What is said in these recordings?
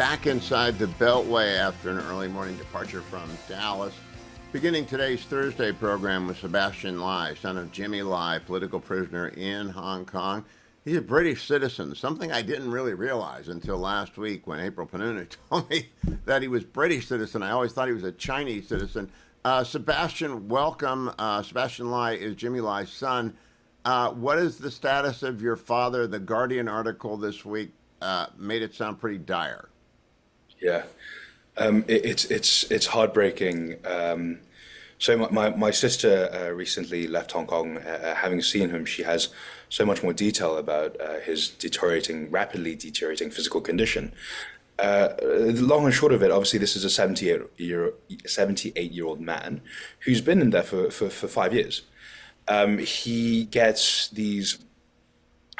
back inside the Beltway after an early morning departure from Dallas. Beginning today's Thursday program with Sebastian Lai, son of Jimmy Lai, political prisoner in Hong Kong. He's a British citizen, something I didn't really realize until last week when April Panuna told me that he was British citizen. I always thought he was a Chinese citizen. Sebastian, welcome. Sebastian Lai is Jimmy Lai's son. What is the status of your father? The Guardian article this week made it sound pretty dire. Yeah, it's heartbreaking. So my sister recently left Hong Kong. Having seen him, she has so much more detail about his rapidly deteriorating physical condition. The long and short of it, obviously, this is a 78-year-old man who's been in there for 5 years. He gets these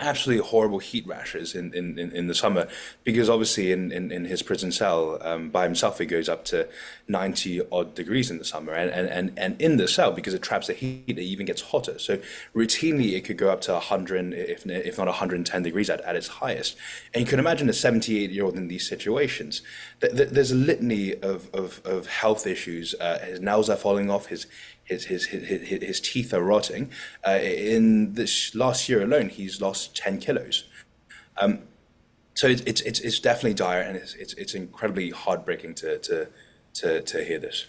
absolutely horrible heat rashes in the summer because obviously in his prison cell by himself he goes up to 90 odd degrees in the summer and in the cell because it traps the heat it even gets hotter, so routinely it could go up to 100 if not 110 degrees at its highest. And you can imagine a 78-year-old in these situations. There's a litany of health issues. His nails are falling off, his teeth are rotting. In this last year alone, he's lost 10 kilos. So it's definitely dire, and it's incredibly heartbreaking to hear this.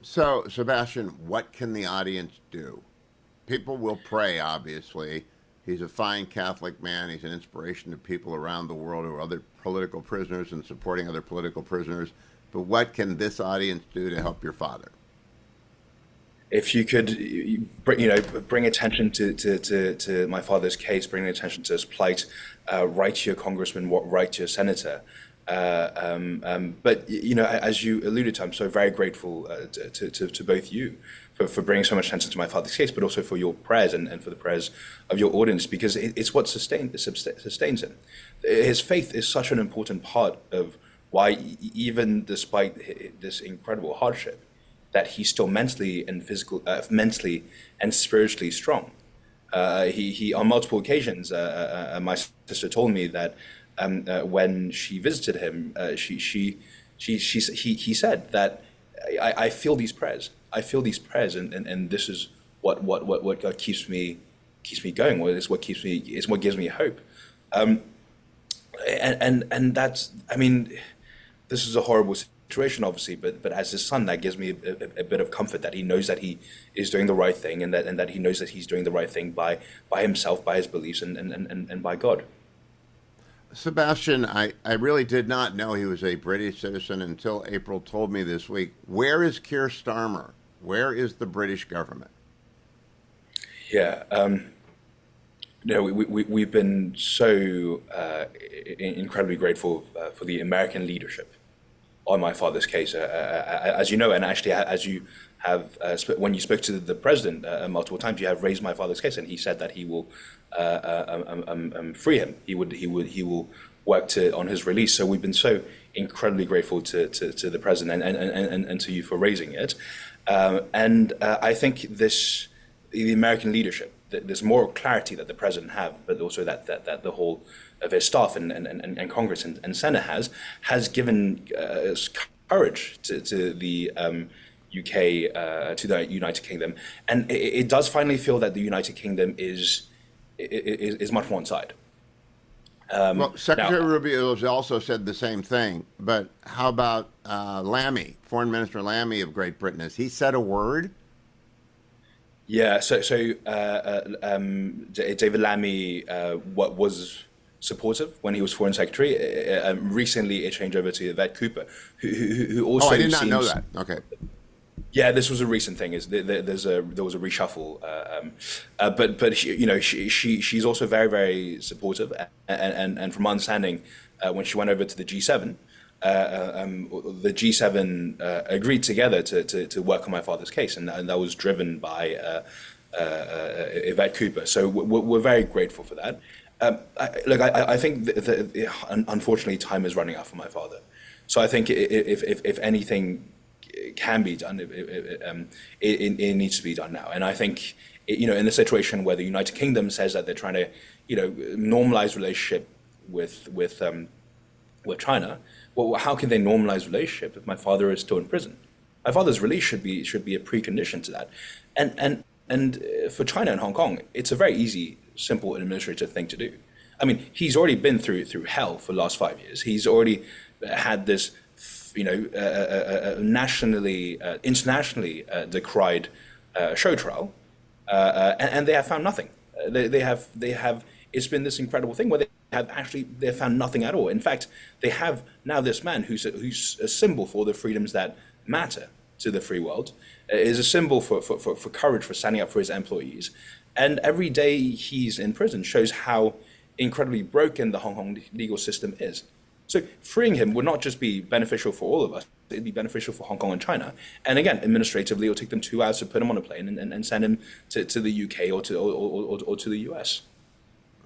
So, Sebastian, what can the audience do? People will pray, obviously. He's a fine Catholic man. He's an inspiration to people around the world who are other political prisoners and supporting other political prisoners. But what can this audience do to help your father? If you could, bring attention to my father's case, bring attention to his plight, write to your congressman, write to your senator. But as you alluded to, I'm so very grateful to both you for bringing so much attention to my father's case, but also for your prayers and for the prayers of your audience, because it's what sustains him. His faith is such an important part of why, even despite this incredible hardship, that he's still mentally and spiritually strong. He on multiple occasions, my sister told me that when she visited him, he said that I feel these prayers. I feel these prayers, and this is what God keeps me going. It's what gives me hope. And that's, I mean, this is a horrible situation, obviously, but as his son, that gives me a bit of comfort that he knows that he is doing the right thing, and that he knows that he's doing the right thing by himself, by his beliefs, and by God. Sebastian, I really did not know he was a British citizen until April told me this week. Where is Keir Starmer? Where is the British government? Yeah, we've been so incredibly grateful for the American leadership on my father's case, as you know, and actually as you have, when you spoke to the president multiple times, you have raised my father's case, and he said that he will free him. He will work on his release. So we've been so incredibly grateful to the president and to you for raising it. I think the American leadership, there's more clarity that the president have, but also that the whole of his staff and Congress and Senate has given courage to the UK, to the United Kingdom, and it does finally feel that the United Kingdom is much one side. Well, Secretary Rubio has also said the same thing, but how about Lammy, Foreign Minister Lammy of Great Britain? Has he said a word? Yeah, so David Lammy was supportive when he was Foreign Secretary. Recently, it changed over to Yvette Cooper, who also. Oh, I did not know that. Okay. Yeah, this was a recent thing. There was a reshuffle, but she's also very, very supportive, and from my understanding, when she went over to the G7, the G7 agreed together to work on my father's case, and that was driven by Yvette Cooper. So we're very grateful for that. I think unfortunately time is running out for my father. So I think if anything can be done, it needs to be done now. And I think in the situation where the United Kingdom says that they're trying to normalize relationship with China, well, how can they normalize relationship if my father is still in prison? My father's release should be a precondition to that. And for China and Hong Kong, it's a very easy, simple administrative thing to do. I mean, he's already been through hell for the last 5 years. He's already had this, nationally, internationally decried show trial, and they have found nothing. They have. It's been this incredible thing where they have found nothing at all. In fact, they have now this man who's a symbol for the freedoms that matter to the free world, is a symbol for courage, for standing up for his employees. And every day he's in prison shows how incredibly broken the Hong Kong legal system is. So freeing him would not just be beneficial for all of us, it'd be beneficial for Hong Kong and China. And again, administratively, it'll take them 2 hours to put him on a plane and send him to the UK or to the US.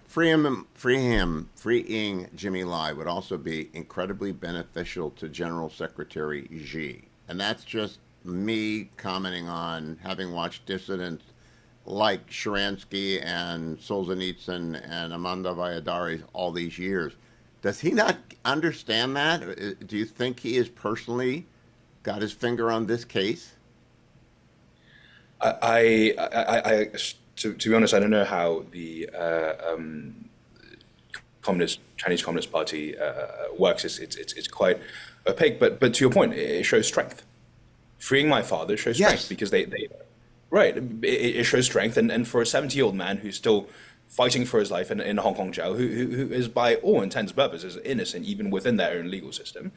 Freeing Jimmy Lai would also be incredibly beneficial to General Secretary Xi. And that's just me commenting on having watched dissidents like Sharansky and Solzhenitsyn and Amanda Valladares all these years. Does he not understand that? Do you think he has personally got his finger on this case? To be honest, I don't know how the Chinese Communist Party works. It's quite opaque. But to your point, it shows strength. Freeing my father shows strength. Yes. Because they right. It shows strength, and for a 70-year-old man who's still fighting for his life in a Hong Kong jail, who is by all intents and purposes innocent, even within their own legal system,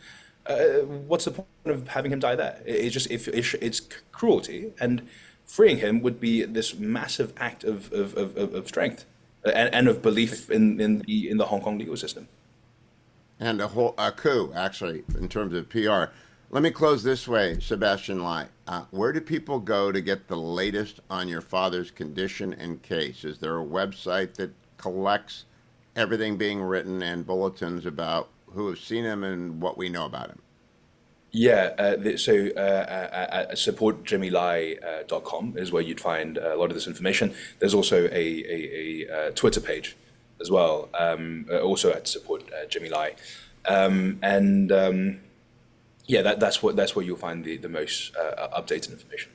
what's the point of having him die there? It's cruelty, and freeing him would be this massive act of strength and of belief in the Hong Kong legal system. And a coup, actually, in terms of PR. Let me close this way, Sebastian Lai. Where do people go to get the latest on your father's condition and case? Is there a website that collects everything being written and bulletins about who have seen him and what we know about him? Yeah, at supportjimmylai.com is where you'd find a lot of this information. There's also a Twitter page as well, also at support Jimmy Lai. Yeah, that's where you'll find the most updated information.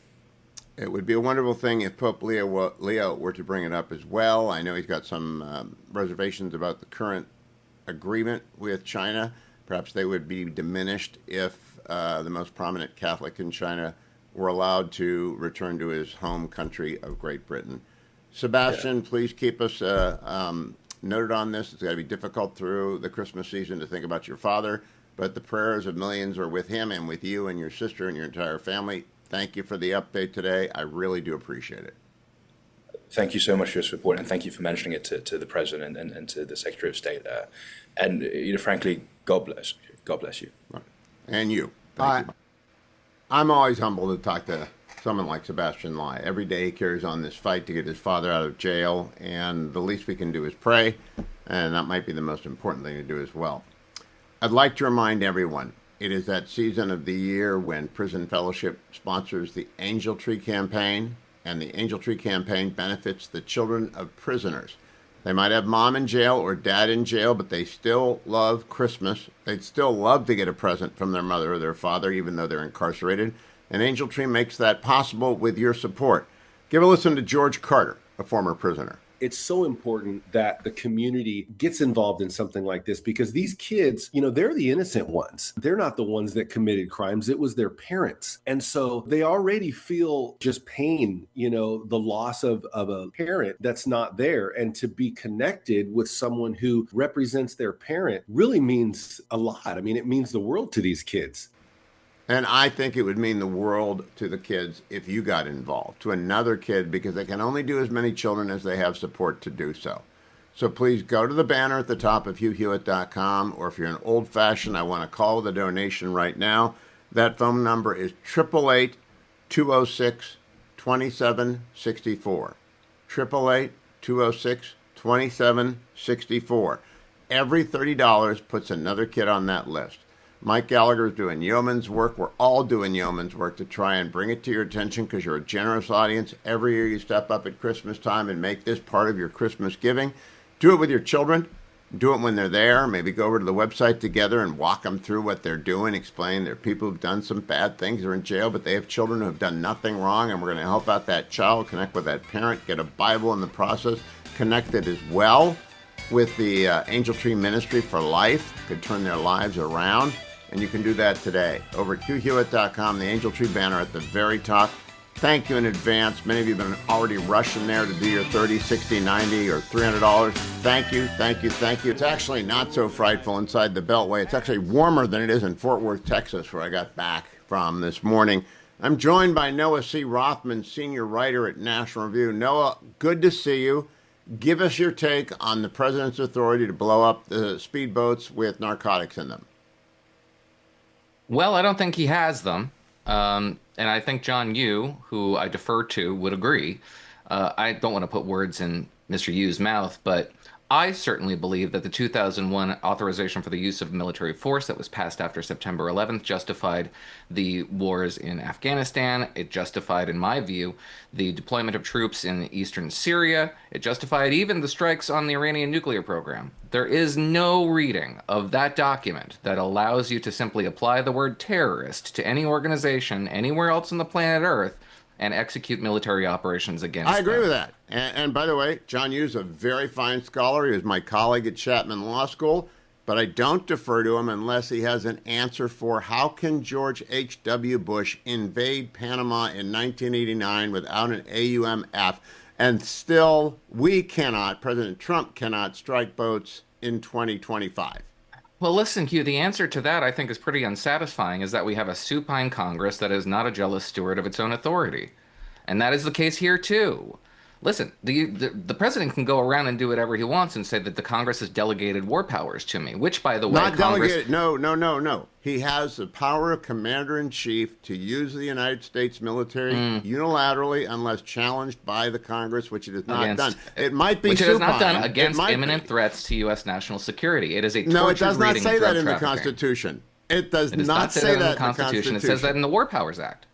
It would be a wonderful thing if Pope Leo were to bring it up as well. I know he's got some reservations about the current agreement with China. Perhaps they would be diminished if the most prominent Catholic in China were allowed to return to his home country of Great Britain. Sebastian, please keep us noted on this. It's got to be difficult through the Christmas season to think about your father, but the prayers of millions are with him and with you and your sister and your entire family. Thank you for the update today. I really do appreciate it. Thank you so much for your support, and thank you for mentioning it to the President and to the Secretary of State. And frankly, God bless you. God bless you. And you. Thank you. I'm always humbled to talk to someone like Sebastian Lai. Every day he carries on this fight to get his father out of jail, and the least we can do is pray, and that might be the most important thing to do as well. I'd like to remind everyone, it is that season of the year when Prison Fellowship sponsors the Angel Tree Campaign, and the Angel Tree Campaign benefits the children of prisoners. They might have mom in jail or dad in jail, but they still love Christmas. They'd still love to get a present from their mother or their father, even though they're incarcerated. And Angel Tree makes that possible with your support. Give a listen to George Carter, a former prisoner. It's so important that the community gets involved in something like this, because these kids, they're the innocent ones. They're not the ones that committed crimes. It was their parents. And so they already feel just pain, the loss of a parent that's not there. And to be connected with someone who represents their parent really means a lot. I mean, it means the world to these kids. And I think it would mean the world to the kids if you got involved, to another kid, because they can only do as many children as they have support to do so. So please go to the banner at the top of HughHewitt.com, or if you're an old-fashioned, I want to call with a donation right now. That phone number is 888-206-2764. 888-206-2764. Every $30 puts another kid on that list. Mike Gallagher is doing yeoman's work. We're all doing yeoman's work to try and bring it to your attention, because you're a generous audience. Every year you step up at Christmas time and make this part of your Christmas giving. Do it with your children. Do it when they're there. Maybe go over to the website together and walk them through what they're doing. Explain there are people who've done some bad things, they're in jail, but they have children who have done nothing wrong, and we're going to help out that child, connect with that parent, get a Bible in the process, connect it as well with the Angel Tree Ministry for Life. Could turn their lives around, and you can do that today over at HughHewitt.com, the Angel Tree banner at the very top. Thank you in advance. Many of you have been already rushing there to do your $30, $60, $90, or $300. Thank you, thank you, thank you. It's actually not so frightful inside the Beltway. It's actually warmer than it is in Fort Worth, Texas, where I got back from this morning. I'm joined by Noah C. Rothman, senior writer at National Review. Noah, good to see you. Give us your take on the president's authority to blow up the speedboats with narcotics in them. Well, I don't think he has them. And I think John Yoo, who I defer to, would agree. I don't want to put words in Mr. Yu's mouth, but I certainly believe that the 2001 authorization for the use of military force that was passed after September 11th justified the wars in Afghanistan. It justified, in my view, the deployment of troops in eastern Syria. It justified even the strikes on the Iranian nuclear program. There is no reading of that document that allows you to simply apply the word terrorist to any organization anywhere else on the planet Earth and execute military operations against them. I agree with that. And by the way, John Hughes is a very fine scholar. He was my colleague at Chapman Law School, but I don't defer to him unless he has an answer for how can George H.W. Bush invade Panama in 1989 without an AUMF, and still President Trump cannot strike boats in 2025. Well, listen, Hugh, the answer to that I think is pretty unsatisfying, is that we have a supine Congress that is not a jealous steward of its own authority. And that is the case here, too. Listen, the president can go around and do whatever he wants and say that the Congress has delegated war powers to me, which, by the way, Not delegated. No. He has the power of commander-in-chief to use the United States military unilaterally unless challenged by the Congress, which it has not done. It might be which supine. it has not done against imminent threats to U.S. national security. It is a tortured No, it does not reading say of that drug in the trafficking. Constitution. It does It does not say that in the Constitution. It says that in the War Powers Act.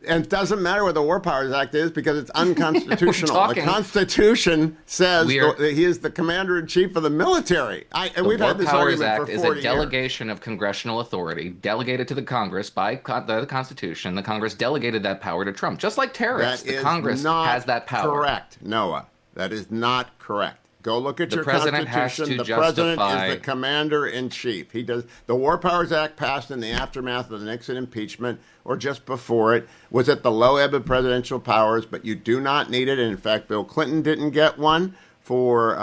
And it doesn't matter what the War Powers Act is because it's unconstitutional. The talking- Constitution says that he is the commander-in-chief of the military. The We've War had this Powers argument Act for is 40 a delegation of congressional authority delegated to the Congress by the Constitution. The Congress delegated that power to Trump. Just like terrorists, the Congress has that power. Correct, Noah. That is not correct. Go look at your president has Constitution. to The president justify- is the commander-in-chief. He does. The War Powers Act passed in the aftermath of the Nixon impeachment, or just before it, was at the low ebb of presidential powers, but you do not need it. And in fact, Bill Clinton didn't get one for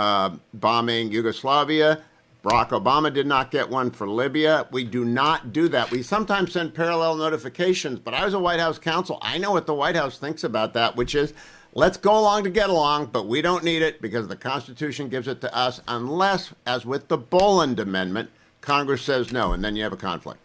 bombing Yugoslavia. Barack Obama did not get one for Libya. We do not do that. We sometimes send parallel notifications, but I was a White House counsel. I know what the White House thinks about that, which is, let's go along to get along, but we don't need it because the Constitution gives it to us unless, as with the Boland Amendment, Congress says no, and then you have a conflict.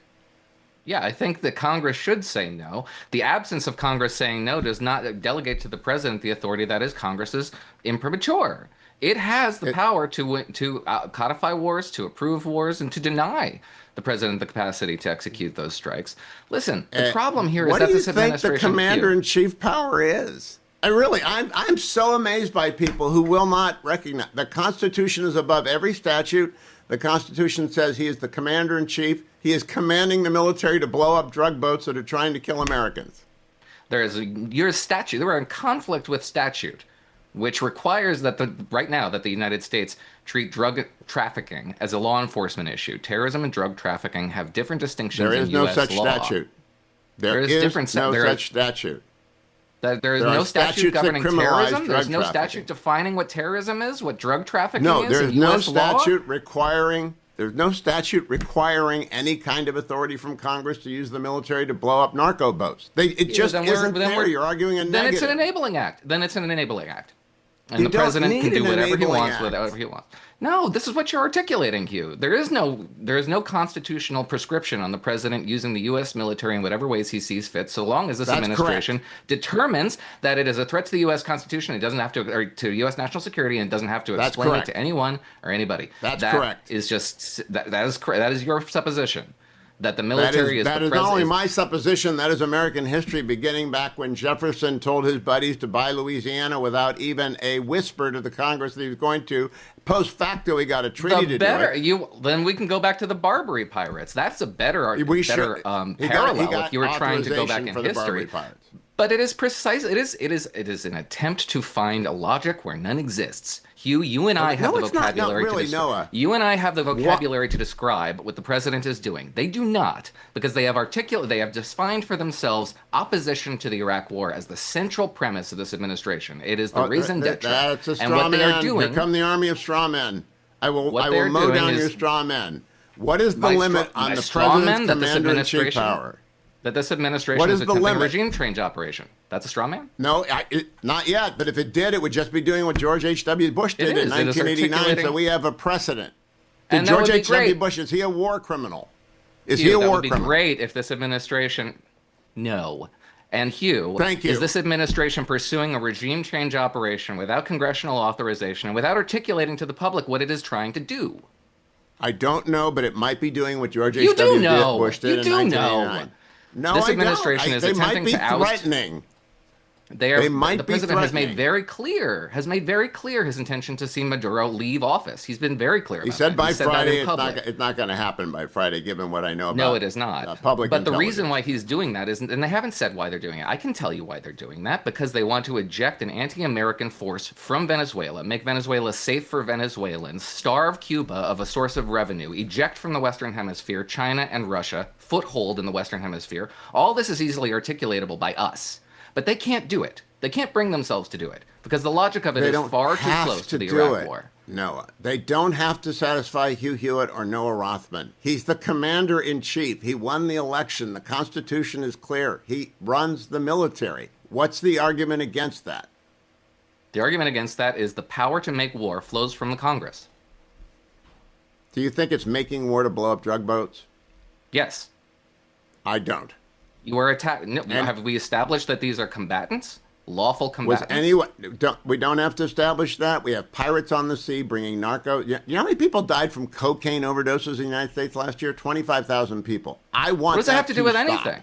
Yeah, I think that Congress should say no. The absence of Congress saying no does not delegate to the president the authority that is Congress's imprimatur. It has the power to codify wars, to approve wars, and to deny the president the capacity to execute those strikes. Listen, the problem here is that this administration... What do you think the commander-in-chief power is? I'm so amazed by people who will not recognize the Constitution is above every statute. The Constitution says he is the commander-in-chief. He is commanding the military to blow up drug boats that are trying to kill Americans. You're a statute. We're in conflict with statute, which requires that right now the United States treat drug trafficking as a law enforcement issue. Terrorism and drug trafficking have different distinctions in U.S. law. There is no such statute. There is no statute governing terrorism. There's no statute defining what terrorism is, what drug trafficking is. No, there's no statute law? requiring. There's no statute requiring any kind of authority from Congress to use the military to blow up narco boats. It just isn't there. You're arguing a negative. Then it's an enabling act. And the president can do whatever he wants with whatever he wants. No, this is what you're articulating, Hugh. There is no constitutional prescription on the president using the U.S. military in whatever ways he sees fit, so long as this administration determines that it is a threat to the U.S. Constitution. It doesn't have to, or to U.S. national security, and doesn't have to explain it to anyone or anybody. That's correct. That is your supposition. that the military is that is not only my supposition, that is American history, beginning back when Jefferson told his buddies to buy Louisiana without even a whisper to the Congress that he was going to. Post facto, he got a treaty to do it. Then we can go back to the Barbary pirates. That's a better parallel if you were trying to go back in history. But it is precisely it is an attempt to find a logic where none exists. Hugh, you and I have the vocabulary to describe what the president is doing. They do not, because they have defined for themselves opposition to the Iraq War as the central premise of this administration. It is the raison d'etre. That's a straw man. Here come the army of straw men. I will mow down your straw men. What is the limit on the president's commander-in-chief power? That this administration is attempting a regime change operation. That's a straw man? No, not yet. But if it did, it would just be doing what George H.W. Bush did in 1989. So we have a precedent. Did George H.W. Bush, is he a war criminal? Is he a war criminal? That would be great if this administration... No. And Hugh, thank you. Is this administration pursuing a regime change operation without congressional authorization and without articulating to the public what it is trying to do? I don't know, but it might be doing what George H.W. Bush did in 1989. No, this administration is attempting to oust. Threatening. The president has made very clear his intention to see Maduro leave office. He's been very clear. He said by Friday it's not going to happen by Friday, given what I know about. No, it is not. Public but the reason why he's doing that isn't, and they haven't said why they're doing it. I can tell you why they're doing that, because they want to eject an anti-American force from Venezuela, make Venezuela safe for Venezuelans, starve Cuba of a source of revenue, eject from the Western Hemisphere China and Russia, foothold in the Western Hemisphere. All this is easily articulatable by us. But they can't do it. They can't bring themselves to do it because the logic of it is far too close to the Iraq War. Noah, they don't have to satisfy Hugh Hewitt or Noah Rothman. He's the commander-in-chief. He won the election. The Constitution is clear. He runs the military. What's the argument against that? The argument against that is the power to make war flows from the Congress. Do you think it's making war to blow up drug boats? Yes. I don't. You are attacked. No, have we established that these are combatants? Lawful combatants? We don't have to establish that. We have pirates on the sea bringing narco. You know how many people died from cocaine overdoses in the United States last year? 25,000 people. What does that have to do with anything?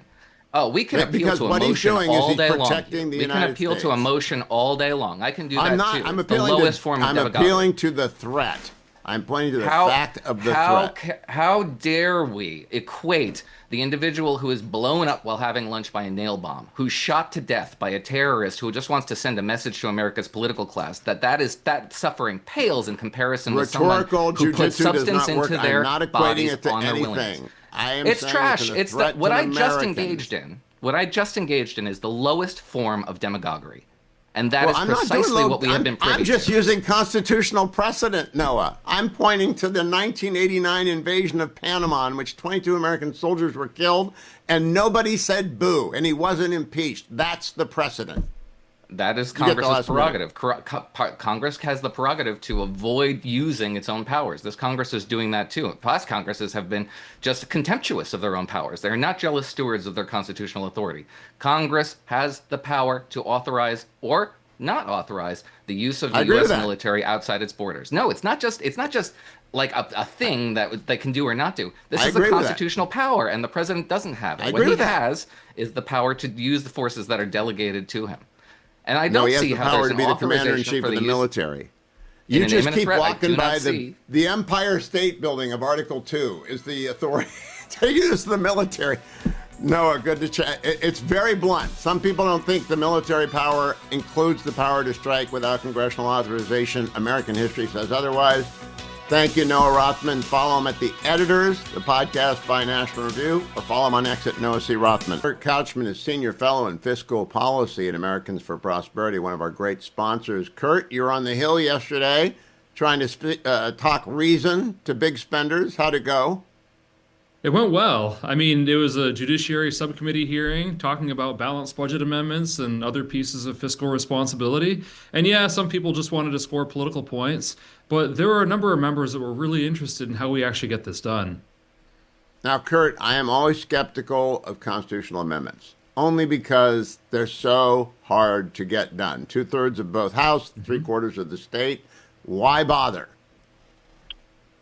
Oh, we can appeal to emotion all day long. We can appeal to emotion all day long. I can do that too. I'm appealing to the threat. I'm pointing to the fact of the threat. How dare we equate the individual who is blown up while having lunch by a nail bomb, who's shot to death by a terrorist who just wants to send a message to America's political class, that suffering pales in comparison with someone who puts substance into their bodies on their willingness. It's trash. It's what I just engaged in. What I just engaged in is the lowest form of demagoguery. And that is precisely what we have been privy to. I'm just using constitutional precedent, Noah. I'm pointing to the 1989 invasion of Panama in which 22 American soldiers were killed, and nobody said boo, and he wasn't impeached. That's the precedent. That is Congress's prerogative. Congress has the prerogative to avoid using its own powers. This Congress is doing that too. Past Congresses have been just contemptuous of their own powers. They're not jealous stewards of their constitutional authority. Congress has the power to authorize or not authorize the use of the U.S. military outside its borders. No, it's not just like a thing that they can do or not do. This is a constitutional power, and the president doesn't have it. What he has is the power to use the forces that are delegated to him. And I don't see how there's an authorization for the military. You just keep walking by the Empire State Building of Article 2 is the authority to use the military. Noah, good to chat. It's very blunt. Some people don't think the military power includes the power to strike without congressional authorization. American history says otherwise. Thank you, Noah Rothman. Follow him at The Editors, the podcast by National Review, or follow him on X at Noah C. Rothman. Kurt Couchman is Senior Fellow in Fiscal Policy at Americans for Prosperity, one of our great sponsors. Kurt, you were on the Hill yesterday trying to talk reason to big spenders. How'd it go? It went well. I mean, it was a Judiciary Subcommittee hearing talking about balanced budget amendments and other pieces of fiscal responsibility. And yeah, some people just wanted to score political points, but there were a number of members that were really interested in how we actually get this done. Now, Kurt, I am always skeptical of constitutional amendments, only because they're so hard to get done. 2/3 of both House, 3/4 of the state. Why bother?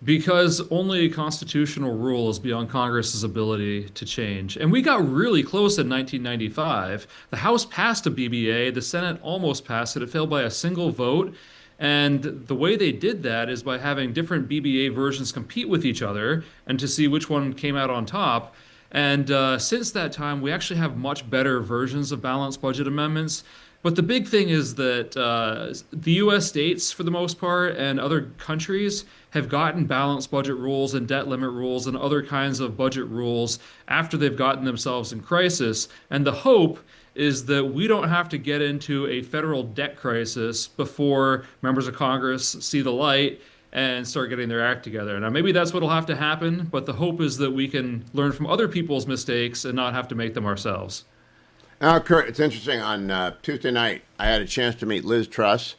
Because only a constitutional rule is beyond Congress's ability to change. And we got really close in 1995. The House passed a BBA, the Senate almost passed it. It failed by a single vote. And the way they did that is by having different BBA versions compete with each other and to see which one came out on top. And since that time, we actually have much better versions of balanced budget amendments. But the big thing is that the US states, for the most part, and other countries have gotten balanced budget rules and debt limit rules and other kinds of budget rules after they've gotten themselves in crisis. And the hope is that we don't have to get into a federal debt crisis before members of Congress see the light and start getting their act together. Now, maybe that's what'll have to happen, but the hope is that we can learn from other people's mistakes and not have to make them ourselves. Now, Kurt, it's interesting. On Tuesday night, I had a chance to meet Liz Truss,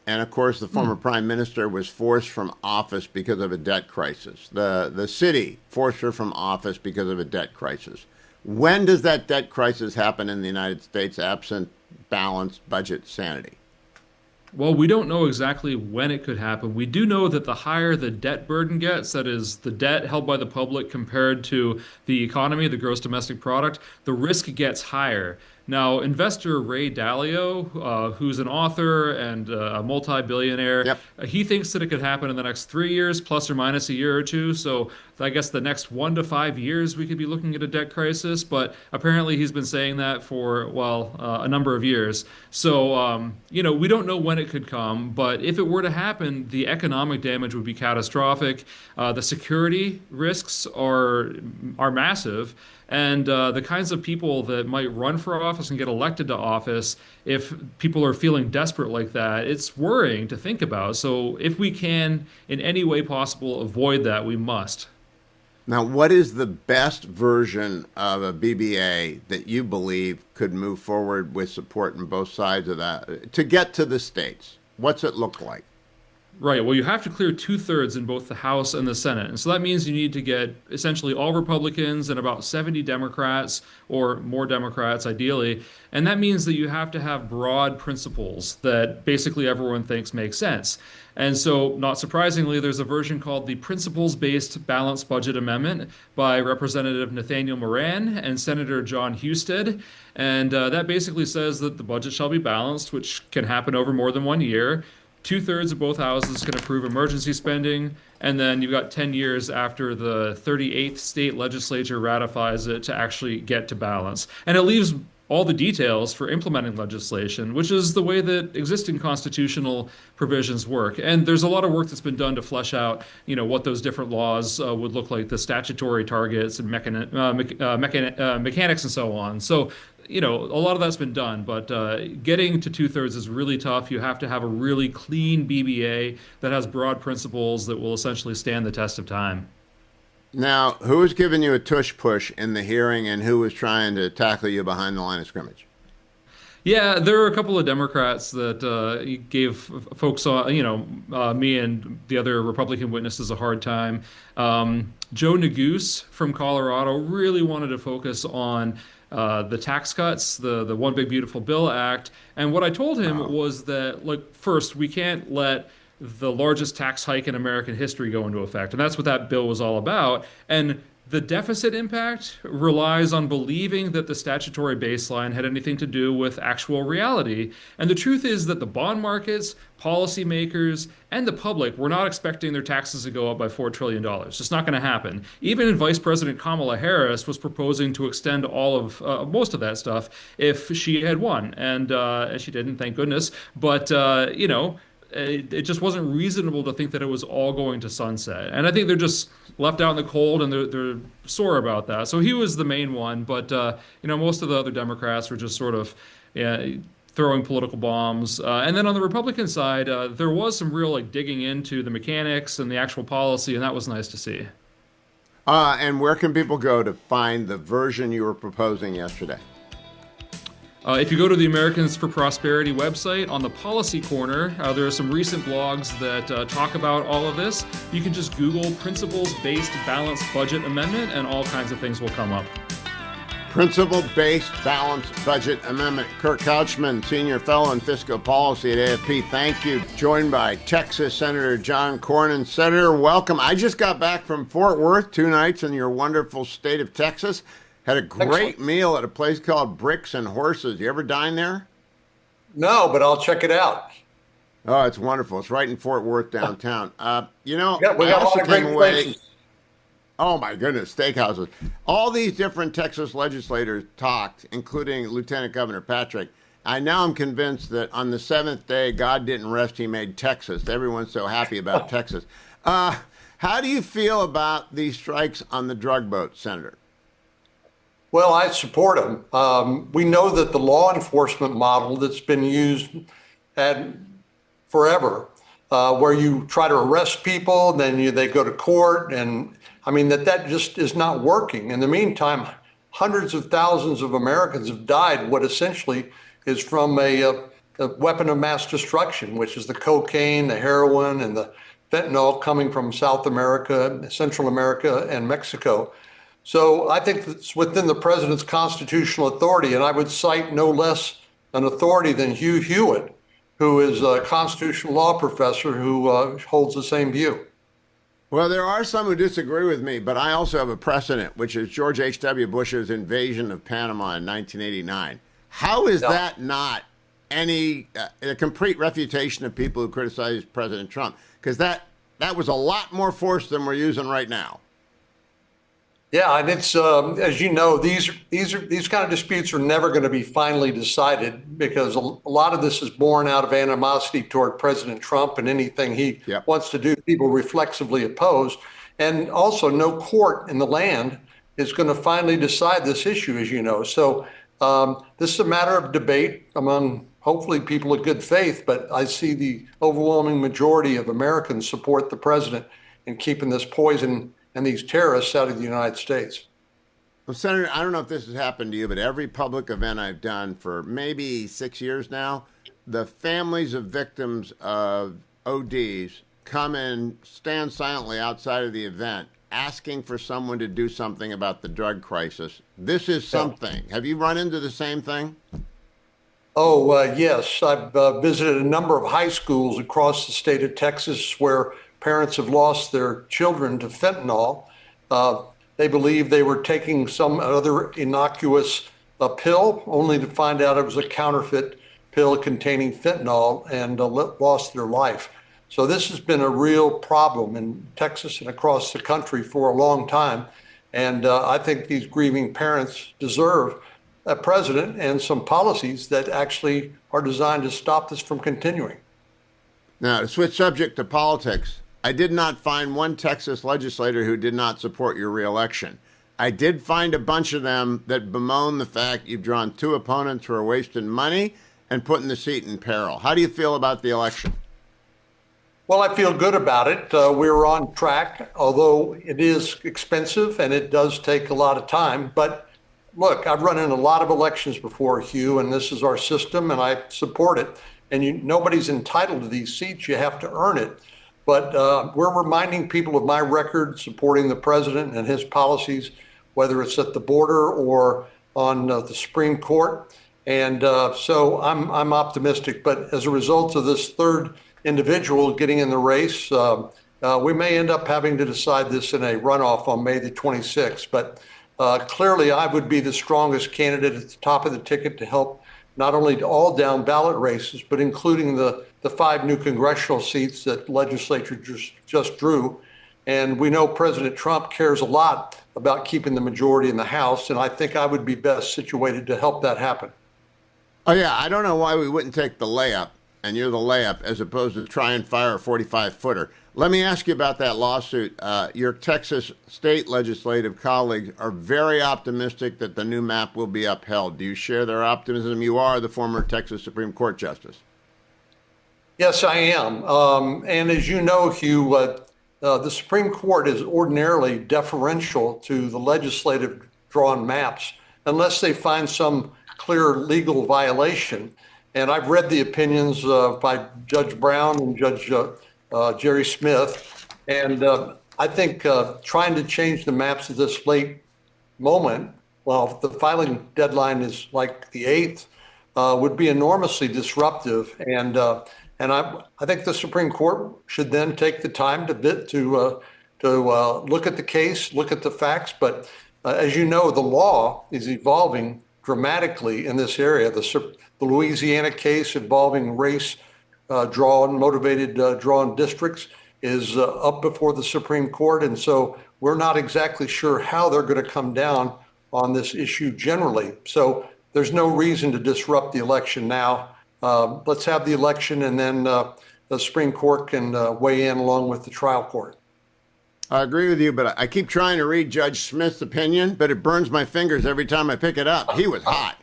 and of course, the former prime minister was forced from office because of a debt crisis. The city forced her from office because of a debt crisis. When does that debt crisis happen in the United States absent balanced budget sanity? Well, we don't know exactly when it could happen. We do know that the higher the debt burden gets, that is, the debt held by the public compared to the economy, the gross domestic product, the risk gets higher. Now, investor Ray Dalio, who's an author and a multi-billionaire, Yep. He thinks that it could happen in the next 3 years, plus or minus a year or two. So I guess the next 1 to 5 years, we could be looking at a debt crisis. But apparently he's been saying that for, well, a number of years. So, we don't know when it could come. But if it were to happen, the economic damage would be catastrophic. The security risks are massive. And the kinds of people that might run for office and get elected to office, if people are feeling desperate like that, it's worrying to think about. So if we can, in any way possible, avoid that, we must. Now, what is the best version of a BBA that you believe could move forward with support on both sides of that to get to the states? What's it look like? Right. Well, you have to clear 2/3 in both the House and the Senate. And so that means you need to get essentially all Republicans and about 70 Democrats or more Democrats, ideally. And that means that you have to have broad principles that basically everyone thinks make sense. And so, not surprisingly, there's a version called the Principles-Based Balanced Budget Amendment by Representative Nathaniel Moran and Senator John Husted. And that basically says that the budget shall be balanced, which can happen over more than 1 year. 2/3 of both houses can approve emergency spending, and then you've got 10 years after the 38th state legislature ratifies it to actually get to balance. And it leaves all the details for implementing legislation, which is the way that existing constitutional provisions work. And there's a lot of work that's been done to flesh out, what those different laws would look like, the statutory targets and mechanics and so on. So, a lot of that's been done, but getting to 2/3 is really tough. You have to have a really clean BBA that has broad principles that will essentially stand the test of time. Now, who was giving you a tush push in the hearing and who was trying to tackle you behind the line of scrimmage? Yeah, there were a couple of Democrats that gave folks, me and the other Republican witnesses a hard time. Joe Neguse from Colorado really wanted to focus on the tax cuts, the One Big Beautiful Bill Act. And what I told him was that, first, we can't let the largest tax hike in American history go into effect. And that's what that bill was all about. And the deficit impact relies on believing that the statutory baseline had anything to do with actual reality. And the truth is that the bond markets, policymakers, and the public were not expecting their taxes to go up by $4 trillion. It's not going to happen. Even Vice President Kamala Harris was proposing to extend all of most of that stuff if she had won. And she didn't, thank goodness. But, it just wasn't reasonable to think that it was all going to sunset. And I think they're just left out in the cold and they're sore about that. So he was the main one. But, most of the other Democrats were just sort of throwing political bombs. And then on the Republican side, there was some real digging into the mechanics and the actual policy. And that was nice to see. And where can people go to find the version you were proposing yesterday? If you go to the Americans for Prosperity website, on the policy corner, there are some recent blogs that talk about all of this. You can just Google Principles-Based Balanced Budget Amendment and all kinds of things will come up. Principle-based balanced budget amendment. Kirk Couchman, senior fellow in fiscal policy at AFP. Thank you. Joined by Texas Senator John Cornyn. Senator, welcome. I just got back from Fort Worth, 2 nights in your wonderful state of Texas. Had a great meal at a place called Bricks and Horses. You ever dine there? No, but I'll check it out. Oh, it's wonderful. It's right in Fort Worth downtown. We got a lot of great places. Oh, my goodness, steakhouses. All these different Texas legislators talked, including Lieutenant Governor Patrick. Now I'm convinced that on the 7th day, God didn't rest, he made Texas. Everyone's so happy about Texas. How do you feel about these strikes on the drug boat, Senator? Well, I support them. We know that the law enforcement model that's been used forever, where you try to arrest people, then they go to court, and I mean, that just is not working. In the meantime, hundreds of thousands of Americans have died, what essentially is from a weapon of mass destruction, which is the cocaine, the heroin, and the fentanyl coming from South America, Central America, and Mexico. So I think it's within the president's constitutional authority, and I would cite no less an authority than Hugh Hewitt, who is a constitutional law professor who holds the same view. Well, there are some who disagree with me, but I also have a precedent, which is George H.W. Bush's invasion of Panama in 1989. How is that not a complete refutation of people who criticize President Trump? Because that was a lot more force than we're using right now. Yeah, and it's as you know, these kind of disputes are never going to be finally decided because a lot of this is born out of animosity toward President Trump, and anything he wants to do, people reflexively oppose. And also, no court in the land is going to finally decide this issue, as you know. So this is a matter of debate among hopefully people of good faith, but I see the overwhelming majority of Americans support the president in keeping this poison and these terrorists out of the United States. Well, Senator, I don't know if this has happened to you, but every public event I've done for maybe 6 years now, the families of victims of ODs come and stand silently outside of the event, asking for someone to do something about the drug crisis. This is something. Have you run into the same thing? Oh, yes. I've visited a number of high schools across the state of Texas where parents have lost their children to fentanyl. They believe they were taking some other innocuous pill, only to find out it was a counterfeit pill containing fentanyl, and lost their life. So this has been a real problem in Texas and across the country for a long time. And I think these grieving parents deserve a president and some policies that actually are designed to stop this from continuing. Now, to switch subject to politics, I did not find one Texas legislator who did not support your reelection. I did find a bunch of them that bemoan the fact you've drawn 2 opponents who are wasting money and putting the seat in peril. How do you feel about the election? Well, I feel good about it. We're on track, although it is expensive and it does take a lot of time. But look, I've run in a lot of elections before, Hugh, and this is our system, and I support it. And nobody's entitled to these seats. You have to earn it. But we're reminding people of my record supporting the president and his policies, whether it's at the border or on the Supreme Court. And so I'm optimistic. But as a result of this third individual getting in the race, we may end up having to decide this in a runoff on May the 26th. But clearly, I would be the strongest candidate at the top of the ticket to help not only all down ballot races, but including the 5 new congressional seats that the legislature just drew. And we know President Trump cares a lot about keeping the majority in the House, and I think I would be best situated to help that happen. Oh, yeah, I don't know why we wouldn't take the layup, and you're the layup, as opposed to try and fire a 45-footer. Let me ask you about that lawsuit. Your Texas state legislative colleagues are very optimistic that the new map will be upheld. Do you share their optimism? You are the former Texas Supreme Court justice. Yes, I am. And as you know, Hugh, the Supreme Court is ordinarily deferential to the legislative drawn maps unless they find some clear legal violation. And I've read the opinions by Judge Brown and Judge Jerry Smith. And I think trying to change the maps at this late moment well, the filing deadline is like the 8th, would be enormously disruptive. And I think the Supreme Court should then take the time to look at the case, look at the facts. But as you know, the law is evolving dramatically in this area. The Louisiana case involving race motivated drawn districts is up before the Supreme Court. And so we're not exactly sure how they're going to come down on this issue generally. So there's no reason to disrupt the election now. Let's have the election, and then the Supreme Court can weigh in along with the trial court. I agree with you, but I keep trying to read Judge Smith's opinion, but it burns my fingers every time I pick it up. He was hot.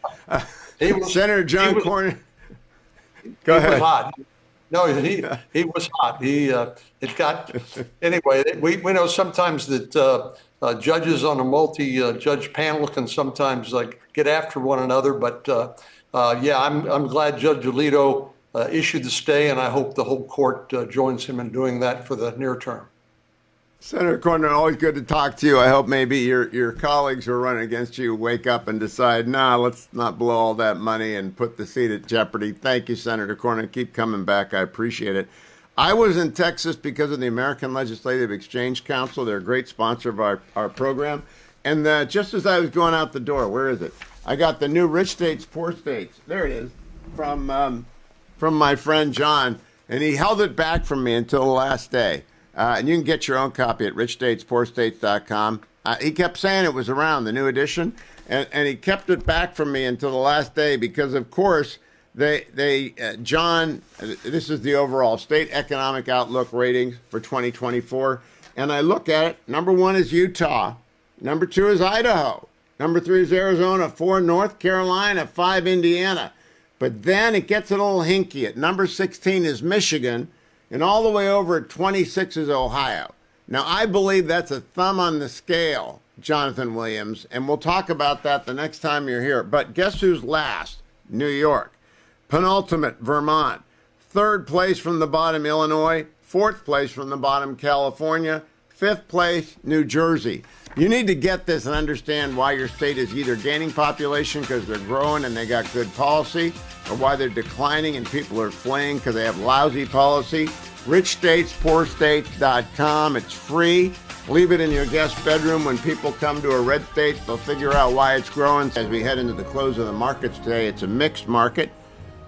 Senator John Cornyn. Go ahead. He was hot. No, he was hot. Anyway, we know sometimes that judges on a multi-judge panel can sometimes get after one another. But yeah, I'm glad Judge Alito issued the stay, and I hope the whole court joins him in doing that for the near term. Senator Cornyn, always good to talk to you. I hope maybe your colleagues who are running against you wake up and decide, let's not blow all that money and put the seat at jeopardy. Thank you, Senator Cornyn. Keep coming back. I appreciate it. I was in Texas because of the American Legislative Exchange Council. They're a great sponsor of our program. And just as I was going out the door, where is it? I got the new Rich States, Poor States. There it is, from my friend John. And he held it back from me until the last day. And you can get your own copy at richstatespoorstates.com. He kept saying it was around, the new edition, and he kept it back from me until the last day because, of course, John, this is the overall state economic outlook ratings for 2024. And I look at it. Number 1 is Utah. Number 2 is Idaho. Number 3 is Arizona. 4, North Carolina. 5, Indiana. But then it gets a little hinky. At number 16 is Michigan. And all the way over at 26 is Ohio. Now, I believe that's a thumb on the scale, Jonathan Williams, and we'll talk about that the next time you're here. But guess who's last? New York. Penultimate, Vermont. 3rd place from the bottom, Illinois. 4th place from the bottom, California. 5th place, New Jersey. You need to get this and understand why your state is either gaining population because they're growing and they got good policy, or why they're declining and people are fleeing because they have lousy policy. richstatespoorstates.com. It's free. Leave it in your guest bedroom. When people come to a red state, they'll figure out why it's growing. As we head into the close of the markets today, it's a mixed market.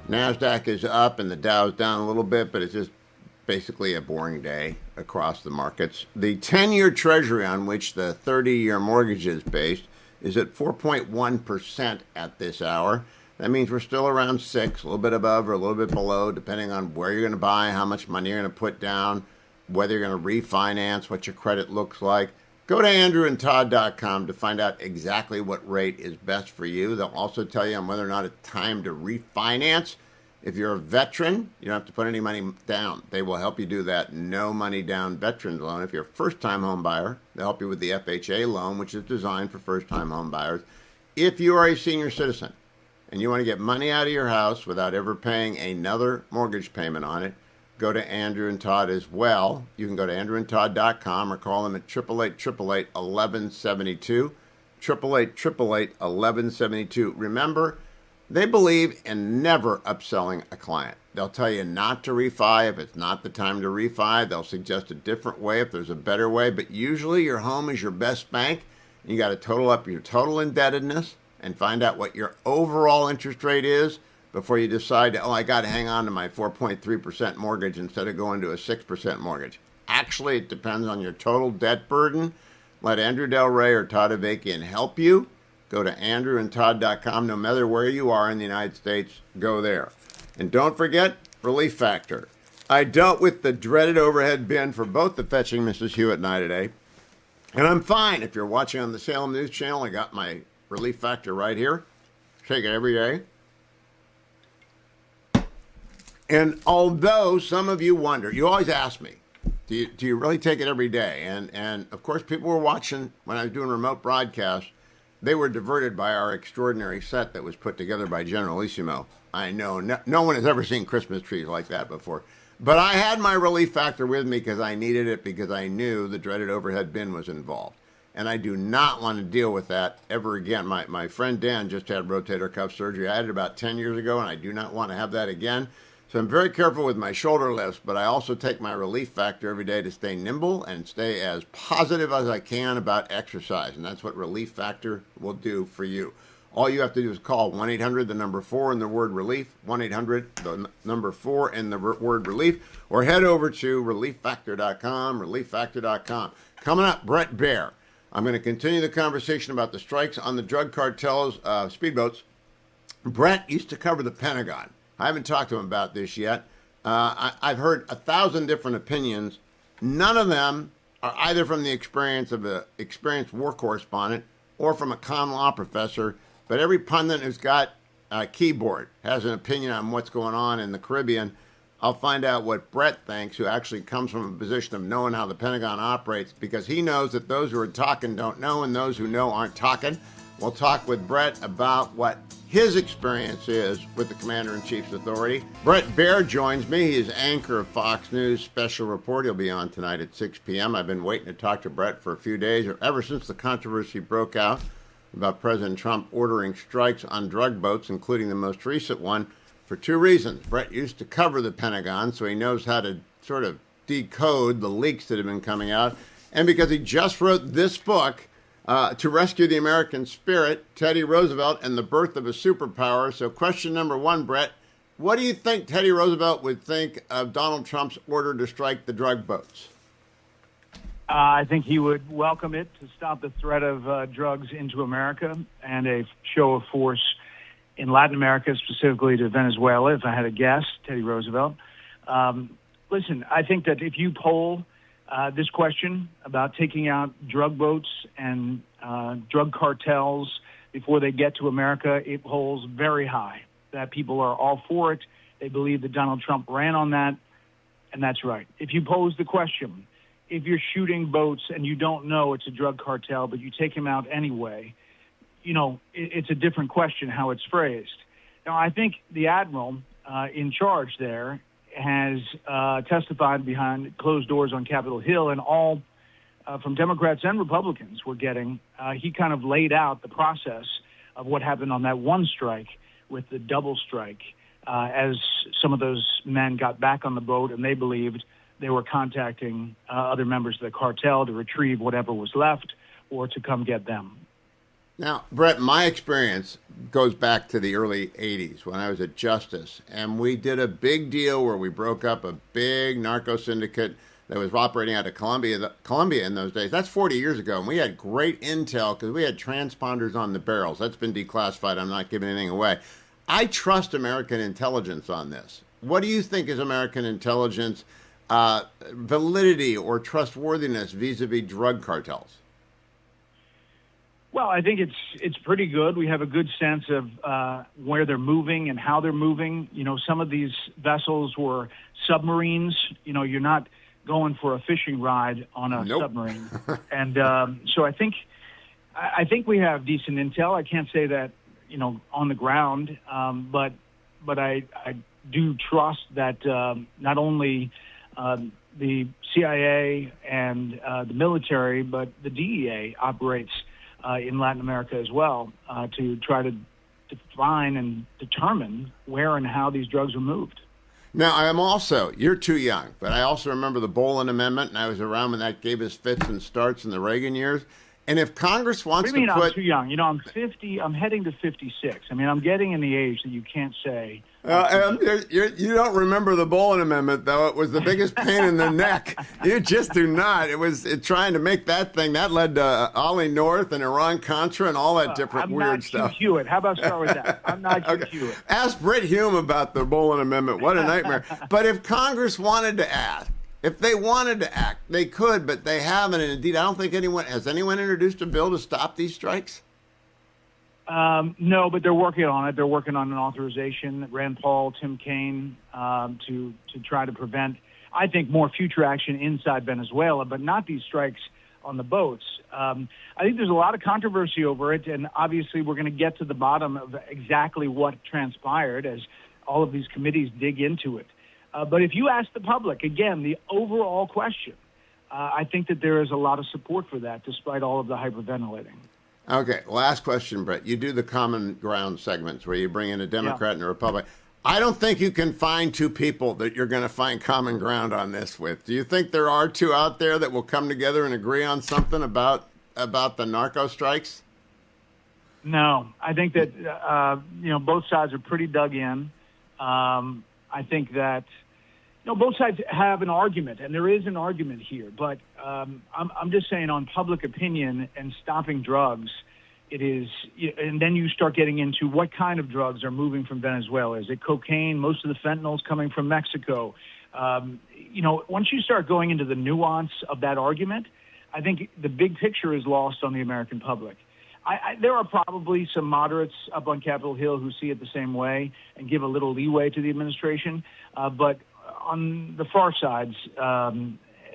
NASDAQ is up and the Dow's down a little bit, but it's just basically a boring day across the markets. The 10-year Treasury, on which the 30-year mortgage is based, is at 4.1% at this hour. That means we're still around 6, a little bit above or a little bit below, depending on where you're going to buy, how much money you're going to put down, whether you're going to refinance, what your credit looks like. Go to andrewandtodd.com to find out exactly what rate is best for you. They'll also tell you on whether or not it's time to refinance. If you're a veteran, you don't have to put any money down. They will help you do that. No money down veterans loan. If you're a first-time home buyer, they'll help you with the FHA loan, which is designed for first-time home buyers. If you are a senior citizen and you want to get money out of your house without ever paying another mortgage payment on it, go to Andrew and Todd as well. You can go to andrewandtodd.com or call them at 888-888-1172, 888-888-1172. Remember, they believe in never upselling a client. They'll tell you not to refi if it's not the time to refi. They'll suggest a different way if there's a better way. But usually your home is your best bank. And you got to total up your total indebtedness and find out what your overall interest rate is before you decide, I got to hang on to my 4.3% mortgage instead of going to a 6% mortgage. Actually, it depends on your total debt burden. Let Andrew Del Rey or Todd Avakian help you. Go to andrewandtodd.com. No matter where you are in the United States, go there. And don't forget, Relief Factor. I dealt with the dreaded overhead bin for both the fetching Mrs. Hewitt and I today. And I'm fine. If you're watching on the Salem News Channel, I got my Relief Factor right here. Take it every day. And although some of you wonder, you always ask me, do you really take it every day? And of course, people were watching when I was doing remote broadcasts. They were diverted by our extraordinary set that was put together by Generalissimo. I know no one has ever seen Christmas trees like that before. But I had my Relief Factor with me because I needed it, because I knew the dreaded overhead bin was involved. and I do not want to deal with that ever again. My friend Dan just had rotator cuff surgery. I had it about 10 years ago, and I do not want to have that again. So I'm very careful with my shoulder lifts, but I also take my Relief Factor every day to stay nimble and stay as positive as I can about exercise, and that's what Relief Factor will do for you. All you have to do is call 1-800, the number 4 and the word relief, 1-800, the number 4 and the word relief, or head over to relieffactor.com, relieffactor.com. Coming up, Brett Baer. I'm going to continue the conversation about the strikes on the drug cartels, speedboats. Brett used to cover the Pentagon. I haven't talked to him about this yet. I've heard 1,000 different opinions. None of them are either from the experience of an experienced war correspondent or from a common law professor, but every pundit who's got a keyboard has an opinion on what's going on in the Caribbean. I'll find out what Brett thinks, who actually comes from a position of knowing how the Pentagon operates, because he knows that those who are talking don't know, and those who know aren't talking. We'll talk with Brett about what his experience is with the Commander-in-Chief's authority. Brett Baer joins me. He is anchor of Fox News Special Report. He'll be on tonight at 6 p.m. I've been waiting to talk to Brett for a few days, or ever since the controversy broke out about President Trump ordering strikes on drug boats, including the most recent one, for two reasons. Brett used to cover the Pentagon, so he knows how to sort of decode the leaks that have been coming out, and because he just wrote this book, To Rescue the American Spirit, Teddy Roosevelt and the Birth of a Superpower. So question number one, Brett, what do you think Teddy Roosevelt would think of Donald Trump's order to strike the drug boats? I think he would welcome it to stop the threat of drugs into America and a show of force in Latin America, specifically to Venezuela, if I had to guess, Teddy Roosevelt. Listen, I think that if you poll this question about taking out drug boats and drug cartels before they get to America, it polls very high, that people are all for it. They believe that Donald Trump ran on that, and that's right. If you pose the question, if you're shooting boats and you don't know it's a drug cartel, but you take him out anyway, you know, it's a different question how it's phrased. Now, I think the admiral in charge there has testified behind closed doors on Capitol Hill, and all from Democrats and Republicans were getting, he kind of laid out the process of what happened on that one strike with the double strike, as some of those men got back on the boat and they believed they were contacting other members of the cartel to retrieve whatever was left or to come get them. Now, Brett, my experience goes back to the early 80s when I was at Justice, and we did a big deal where we broke up a big narco syndicate that was operating out of Colombia in those days. That's 40 years ago, and we had great intel because we had transponders on the barrels. That's been declassified. I'm not giving anything away. I trust American intelligence on this. What do you think is American intelligence validity or trustworthiness vis-a-vis drug cartels? Well, I think it's pretty good. We have a good sense of where they're moving and how they're moving. You know, some of these vessels were submarines. You know, you're not going for a fishing ride on a submarine. And so I think we have decent intel. I can't say that, you know, on the ground, but I do trust that not only the CIA and the military, but the DEA operates in Latin America as well to try to define and determine where and how these drugs are moved. Now, I am also, you're too young, but I also remember the Bolin Amendment, and I was around when that gave us fits and starts in the Reagan years. And if Congress wants to put... I'm too young? You know, I'm 50, I'm heading to 56. I mean, I'm getting in the age that you can't say... you don't remember the Bolin Amendment, though. It was the biggest pain in the neck. You just do not. It was trying to make that thing. That led to Ollie North and Iran-Contra and all that different weird stuff. I'm not Hugh Hewitt. How about start with that? I'm not Hugh Hewitt. Ask Britt Hume about the Bolin Amendment. What a nightmare. But if Congress wanted to ask, if they wanted to act, they could, but they haven't. And indeed, I don't think has anyone introduced a bill to stop these strikes? No, but they're working on it. They're working on an authorization. Rand Paul, Tim Kaine, to try to prevent, I think, more future action inside Venezuela, but not these strikes on the boats. I think there's a lot of controversy over it, and obviously we're going to get to the bottom of exactly what transpired as all of these committees dig into it. But if you ask the public, again, the overall question I think that there is a lot of support for that, despite all of the hyperventilating. Okay, last question, Brett. You do the common ground segments where you bring in a Democrat and a Republican. I don't think you can find two people that you're going to find common ground on this with. Do you think there are two out there that will come together and agree on something about the narco strikes? No, I think that both sides are pretty dug in. I think that both sides have an argument, and there is an argument here. But I'm just saying, on public opinion and stopping drugs, it is, and then you start getting into what kind of drugs are moving from Venezuela. Is it cocaine? Most of the fentanyl's coming from Mexico. Once you start going into the nuance of that argument, I think the big picture is lost on the American public. There are probably some moderates up on Capitol Hill who see it the same way and give a little leeway to the administration. But on the far sides,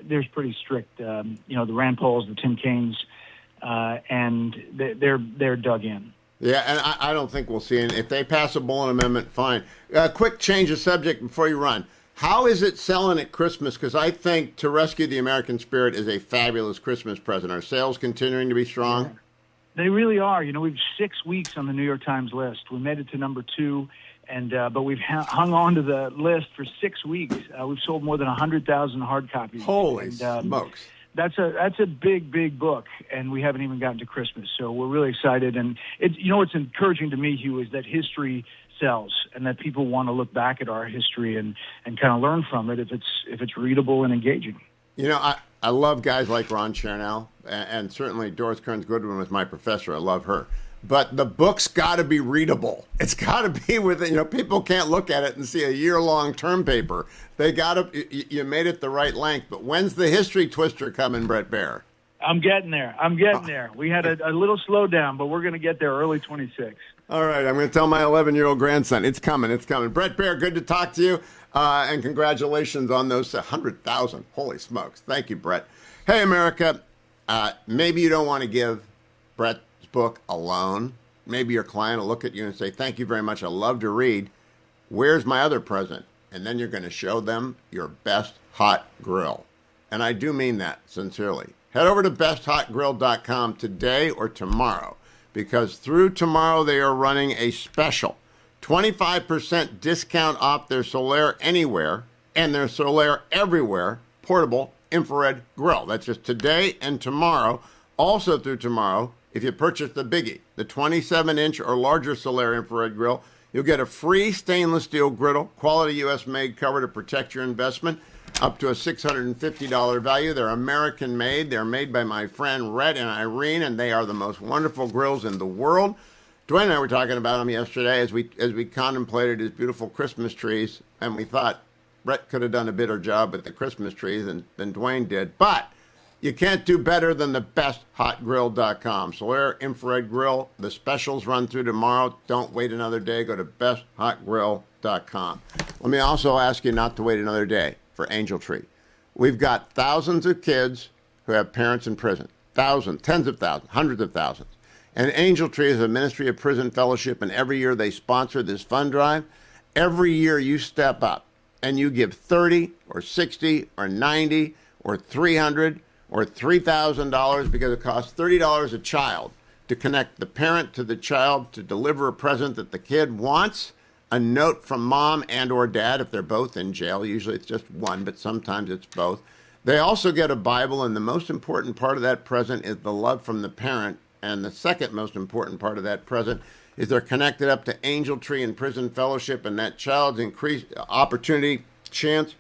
there's pretty strict, the Rand Pauls, the Tim Kaines, and they're dug in. Yeah, and I don't think we'll see it. If they pass a Bullen amendment, fine. Quick change of subject before you run. How is it selling at Christmas? Because I think To Rescue the American Spirit is a fabulous Christmas present. Are sales continuing to be strong? Yeah. They really are. We've 6 weeks on the New York Times list. We made it to number 2, but we've hung on to the list for 6 weeks. We've sold more than 100,000 hard copies. Holy smokes! That's a big book, and we haven't even gotten to Christmas. So we're really excited. And what's encouraging to me, Hugh, is that history sells, and that people want to look back at our history and kind of learn from it if it's readable and engaging. I love guys like Ron Chernow, and certainly Doris Kearns Goodwin was my professor. I love her. But the book's got to be readable. It's got to be people can't look at it and see a year-long term paper. They got to, you made it the right length. But when's the history twister coming, Brett Baer? I'm getting there. We had a little slowdown, but we're going to get there early 26. All right, I'm going to tell my 11-year-old grandson, it's coming. Brett Baer, good to talk to you, and congratulations on those 100,000. Holy smokes. Thank you, Brett. Hey, America, maybe you don't want to give Brett's book alone. Maybe your client will look at you and say, thank you very much, I love to read. Where's my other present? And then you're going to show them your best hot grill. And I do mean that sincerely. Head over to besthotgrill.com today or tomorrow, because through tomorrow they are running a special 25% discount off their Solaire Anywhere and their Solaire Everywhere portable infrared grill. That's just today and tomorrow. Also through tomorrow, if you purchase the biggie, the 27-inch or larger Solaire infrared grill, you'll get a free stainless steel griddle, quality U.S.-made cover to protect your investment, up to a $650 value. They're American-made. They're made by my friend Rhett and Irene, and they are the most wonderful grills in the world. Dwayne and I were talking about them yesterday as we contemplated his beautiful Christmas trees, and we thought Brett could have done a better job with the Christmas trees than Dwayne did. But you can't do better than the besthotgrill.com. Solaire Infrared Grill. The specials run through tomorrow. Don't wait another day. Go to besthotgrill.com. Let me also ask you not to wait another day for Angel Tree. We've got thousands of kids who have parents in prison. Thousands, tens of thousands, hundreds of thousands. And Angel Tree is a Ministry of Prison Fellowship, and every year they sponsor this fund drive. Every year you step up and you give $30 or $60 or $90 or $300 or $3,000 because it costs $30 a child to connect the parent to the child to deliver a present that the kid wants, a note from mom and or dad if they're both in jail. Usually it's just one, but sometimes it's both. They also get a Bible, and the most important part of that present is the love from the parent. And the second most important part of that present is they're connected up to Angel Tree and Prison Fellowship, and that child's increased opportunity, chance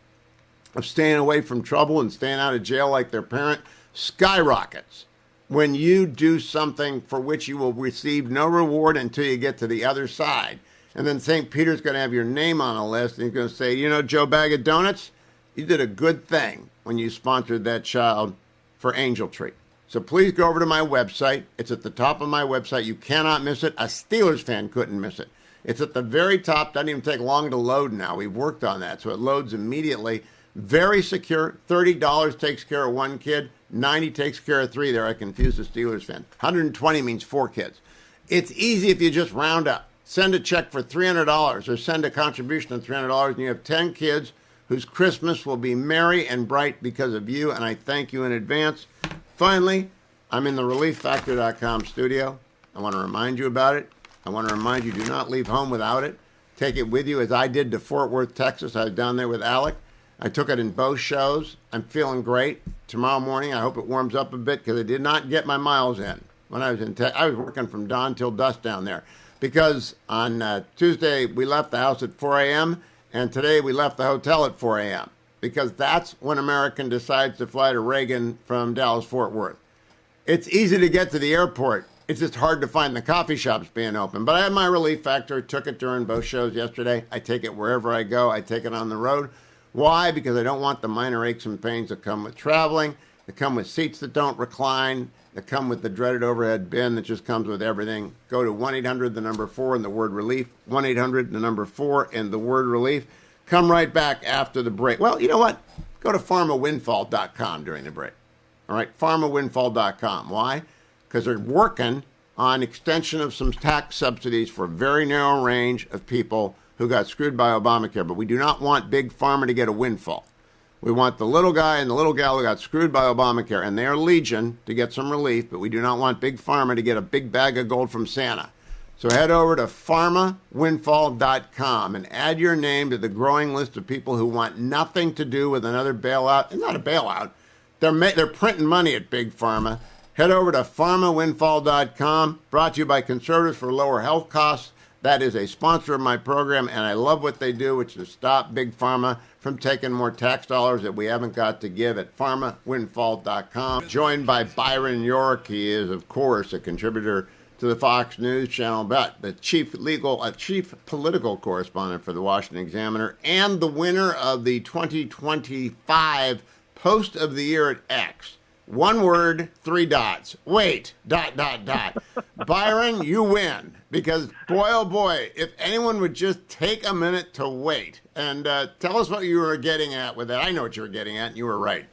of staying away from trouble and staying out of jail like their parent skyrockets when you do something for which you will receive no reward until you get to the other side. And then St. Peter's going to have your name on a list, and he's going to say, Joe Bag of Donuts, you did a good thing when you sponsored that child for Angel Tree. So please go over to my website. It's at the top of my website. You cannot miss it. A Steelers fan couldn't miss it. It's at the very top. Doesn't even take long to load now. We've worked on that, so it loads immediately. Very secure. $30 takes care of one kid. $90 takes care of three. There, I confused the Steelers fan. $120 means 4 kids. It's easy if you just round up. Send a check for $300 or send a contribution of $300, and you have 10 kids whose Christmas will be merry and bright because of you, and I thank you in advance. Finally, I'm in the ReliefFactor.com studio. I want to remind you about it. I want to remind you, do not leave home without it. Take it with you, as I did to Fort Worth, Texas. I was down there with Alec. I took it in both shows. I'm feeling great. Tomorrow morning, I hope it warms up a bit, because I did not get my miles in when I was in I was working from dawn till dusk down there, because on Tuesday we left the house at 4 a.m., and today we left the hotel at 4 a.m., because that's when American decides to fly to Reagan from Dallas-Fort Worth. It's easy to get to the airport. It's just hard to find the coffee shops being open. But I had my Relief Factor, took it during both shows yesterday. I take it wherever I go. I take it on the road. Why? Because I don't want the minor aches and pains that come with traveling, that come with seats that don't recline, that come with the dreaded overhead bin that just comes with everything. Go to 1-800, the number 4, and the word relief. 1-800, the number 4, and the word relief. Come right back after the break. Well, you know what? Go to pharmawindfall.com during the break. All right, pharmawindfall.com. Why? Because they're working on extension of some tax subsidies for a very narrow range of people who got screwed by Obamacare. But we do not want Big Pharma to get a windfall. We want the little guy and the little gal who got screwed by Obamacare, and they are legion, to get some relief, but we do not want Big Pharma to get a big bag of gold from Santa. So head over to pharmawindfall.com and add your name to the growing list of people who want nothing to do with another bailout. It's not a bailout. They're printing money at Big Pharma. Head over to pharmawindfall.com, brought to you by Conservatives for Lower Health Costs. That is a sponsor of my program, and I love what they do, which is stop Big Pharma from taking more tax dollars that we haven't got to give at pharmawindfall.com. Joined by Byron York. He is, of course, a contributor to the Fox News Channel, but the chief political correspondent for the Washington Examiner, and the winner of the 2025 Post of the Year at X. One word, 3 dots. Wait, ... Byron, you win. Because, boy, oh boy, if anyone would just take a minute to wait. And tell us what you were getting at with that. I know what you were getting at, and you were right.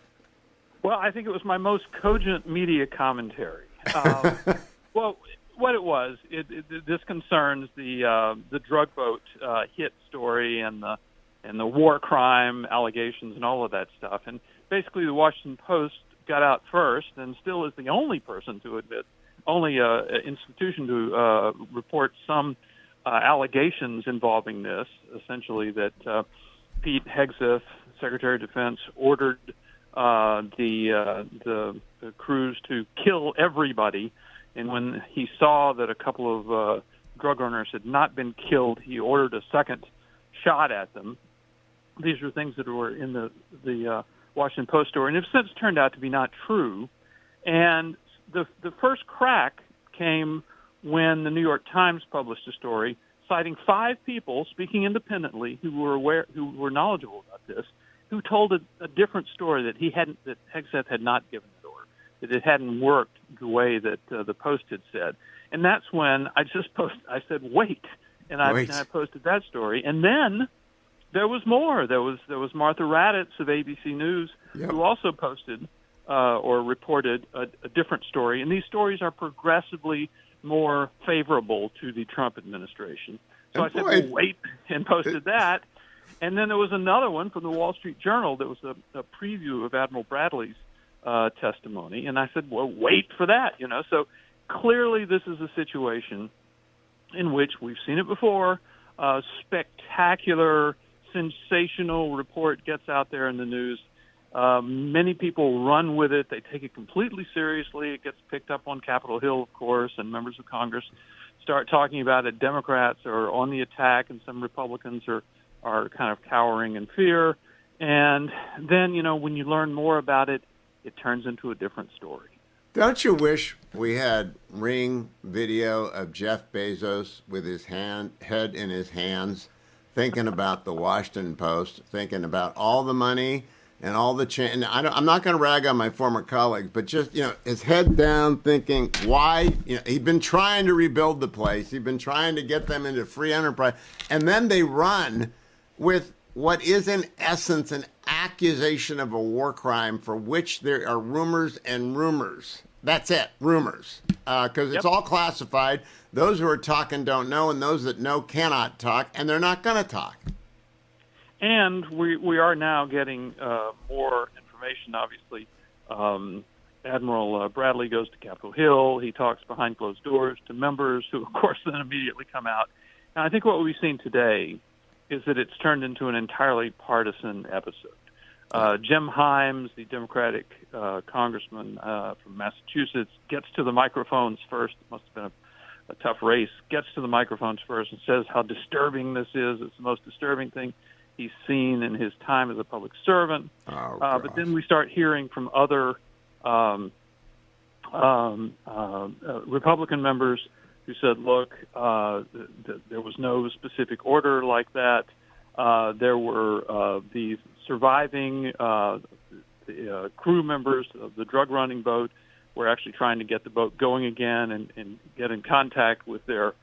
Well, I think it was my most cogent media commentary. Well, what it was, this concerns the drug boat hit story and the war crime allegations and all of that stuff. And basically the Washington Post got out first and still is the only person to admit, only institution to report some allegations involving this, essentially that Pete Hegseth, Secretary of Defense, ordered the crews to kill everybody. And when he saw that a couple of drug owners had not been killed, he ordered a second shot at them. These are things that were in the Washington Post story, and have since turned out to be not true. And the first crack came when the New York Times published a story citing 5 people speaking independently who were knowledgeable about this, who told a different story, that Hegseth had not given that order, that it hadn't worked the way that the Post had said. And that's when I said, wait, and I posted that story. And then there was more. There was Martha Raddatz of ABC News, who also posted or reported a different story. And these stories are progressively more favorable to the Trump administration. So I said, well, wait, and posted that. And then there was another one from the Wall Street Journal that was a preview of Admiral Bradley's testimony. And I said, well, wait for that. So clearly this is a situation in which we've seen it before. Spectacular, sensational report gets out there in the news. Many people run with it. They take it completely seriously. It gets picked up on Capitol Hill, of course, and members of Congress start talking about it. Democrats are on the attack, and some Republicans are kind of cowering in fear. And then, when you learn more about it, it turns into a different story. Don't you wish we had ring video of Jeff Bezos with his head in his hands, thinking about the Washington Post, thinking about all the money and all the change? I'm not going to rag on my former colleagues, but just, his head down, thinking why, he'd been trying to rebuild the place. He'd been trying to get them into free enterprise. And then they run with what is in essence an accusation of a war crime for which there are rumors and rumors. That's it, rumors, because it's all classified. Those who are talking don't know, and those that know cannot talk, and they're not going to talk. And we are now getting more information, obviously. Admiral Bradley goes to Capitol Hill. He talks behind closed doors to members who, of course, then immediately come out. And I think what we've seen today is that it's turned into an entirely partisan episode. Jim Himes, the Democratic congressman from Massachusetts, gets to the microphones first. It must have been a tough race. Gets to the microphones first and says how disturbing this is. It's the most disturbing thing he's seen in his time as a public servant. But then we start hearing from other Republican members who said, look, there was no specific order like that. There were these surviving crew members of the drug running boat were actually trying to get the boat going again and get in contact with their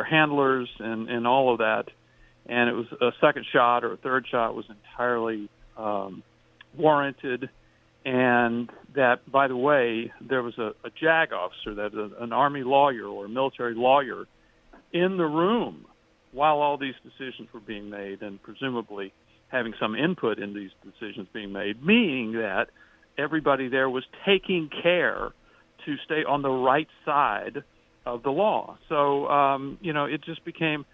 handlers and all of that. And it was a second shot or a third shot was entirely warranted. And that, by the way, there was a JAG officer, that an Army lawyer or a military lawyer, in the room while all these decisions were being made, and presumably having some input in these decisions being made, meaning that everybody there was taking care to stay on the right side of the law. So, it just became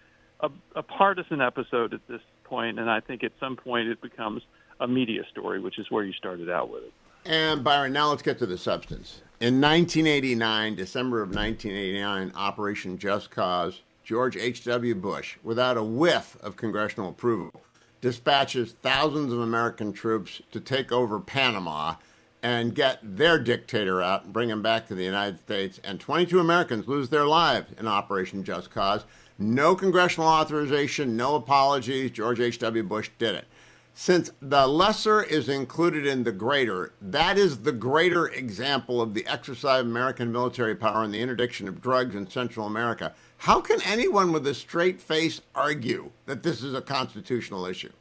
a partisan episode at this point, and I think at some point it becomes a media story, which is where you started out with it. And Byron, now let's get to the substance. In 1989, December of 1989, Operation Just Cause, George H.W. Bush, without a whiff of congressional approval, dispatches thousands of American troops to take over Panama and get their dictator out and bring him back to the United States. And 22 Americans lose their lives in Operation Just Cause. No congressional authorization, no apologies. George H.W. Bush did it. Since the lesser is included in the greater, that is the greater example of the exercise of American military power and the interdiction of drugs in Central America. How can anyone with a straight face argue that this is a constitutional issue?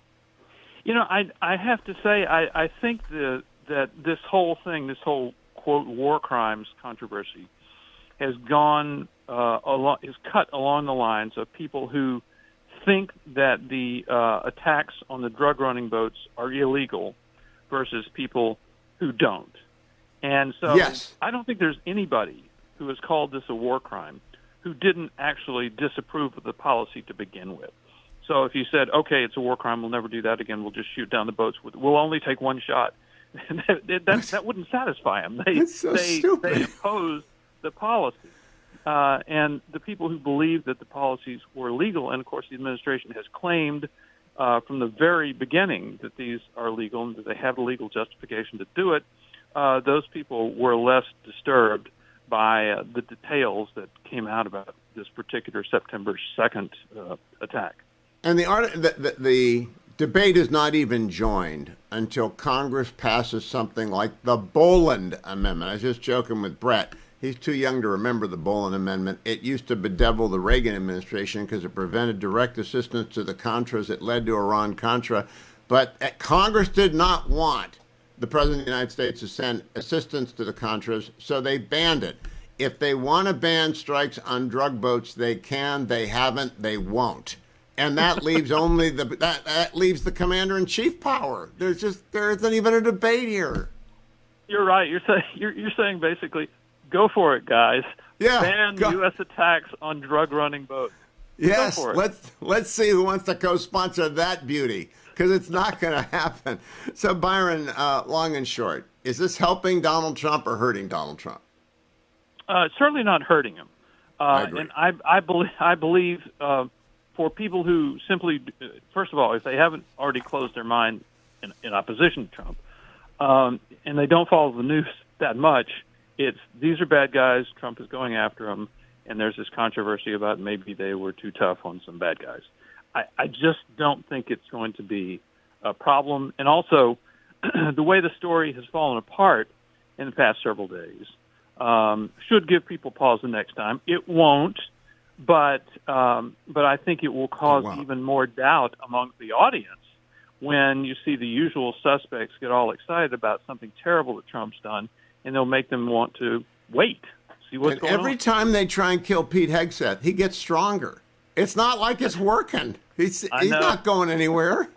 I have to say, I think that this whole thing, this whole, quote, war crimes controversy, has gone is cut along the lines of people who think that the attacks on the drug running boats are illegal versus people who don't. And so yes. I don't think there's anybody who has called this a war crime who didn't actually disapprove of the policy to begin with. So if you said, okay, it's a war crime, we'll never do that again, we'll just shoot down the boats, we'll only take one shot, that wouldn't satisfy them. They oppose the policy. And the people who believe that the policies were legal, and of course the administration has claimed from the very beginning that these are legal and that they have a legal justification to do it, those people were less disturbed by the details that came out about this particular September 2nd attack. And the debate is not even joined until Congress passes something like the Boland Amendment. I was just joking with Brett. He's too young to remember the Boland Amendment. It used to bedevil the Reagan administration because it prevented direct assistance to the Contras. It led to Iran-Contra. But Congress did not want the President of the United States to send assistance to the Contras, so they banned it. If they want to ban strikes on drug boats, they can. They haven't. They won't. And that leaves that leaves the commander-in-chief power. There isn't even a debate here. You're right. You're saying basically, go for it, guys. Yeah, ban U.S. attacks on drug-running boats. Yes, Go for it. let's see who wants to co-sponsor that beauty, because it's not going to happen. So, Byron, long and short, is this helping Donald Trump or hurting Donald Trump? It's certainly not hurting him. I agree. And I believe for people who simply, first of all, if they haven't already closed their mind in opposition to Trump, and they don't follow the news that much, these are bad guys, Trump is going after them, and there's this controversy about maybe they were too tough on some bad guys. I just don't think it's going to be a problem. And also, the way the story has fallen apart in the past several days should give people pause the next time. It won't, but I think it will cause even more doubt among the audience when you see the usual suspects get all excited about something terrible that Trump's done, and they'll make them want to wait, see what's going on. Every time they try and kill Pete Hegseth, he gets stronger. It's not like it's working. He's not going anywhere.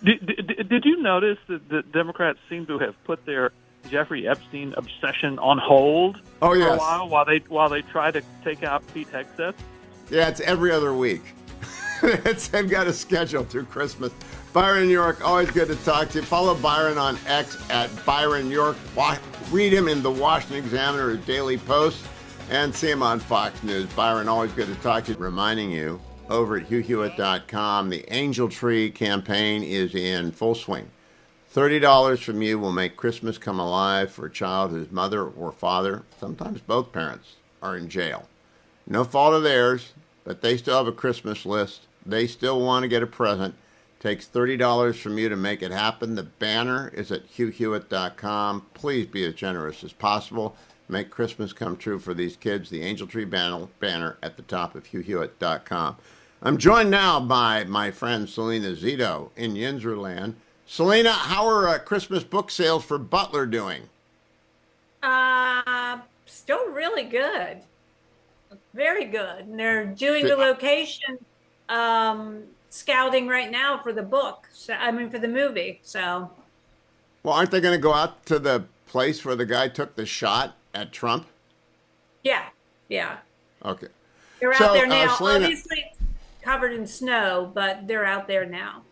Did you notice that the Democrats seem to have put their Jeffrey Epstein obsession on hold Oh, for yes. a while they try to take out Pete Hegseth? Yeah, it's every other week. They've got a schedule through Christmas. Byron York, always good to talk to you. Follow Byron on X at Byron York. Read him in the Washington Examiner or Daily Post, and see him on Fox News. Byron, always good to talk to you. Reminding you, over at HughHewitt.com, the Angel Tree campaign is in full swing. $30 from you will make Christmas come alive for a child whose mother or father, sometimes both parents, are in jail. No fault of theirs, but they still have a Christmas list. They still want to get a present. Takes $30 from you to make it happen. The banner is at HughHewitt.com. Please be as generous as possible. Make Christmas come true for these kids. The Angel Tree banner at the top of HughHewitt.com. I'm joined now by my friend Selena Zito in Yinzerland. Selena, how are Christmas book sales for Butler doing? Still really good. Very good. And they're doing the location scouting right now for the book. So, I mean, for the movie. So. Well, aren't they going to go out to the place where the guy took the shot at Trump? Yeah. Yeah. Okay. They're out there now. Selena, obviously covered in snow, but they're out there now.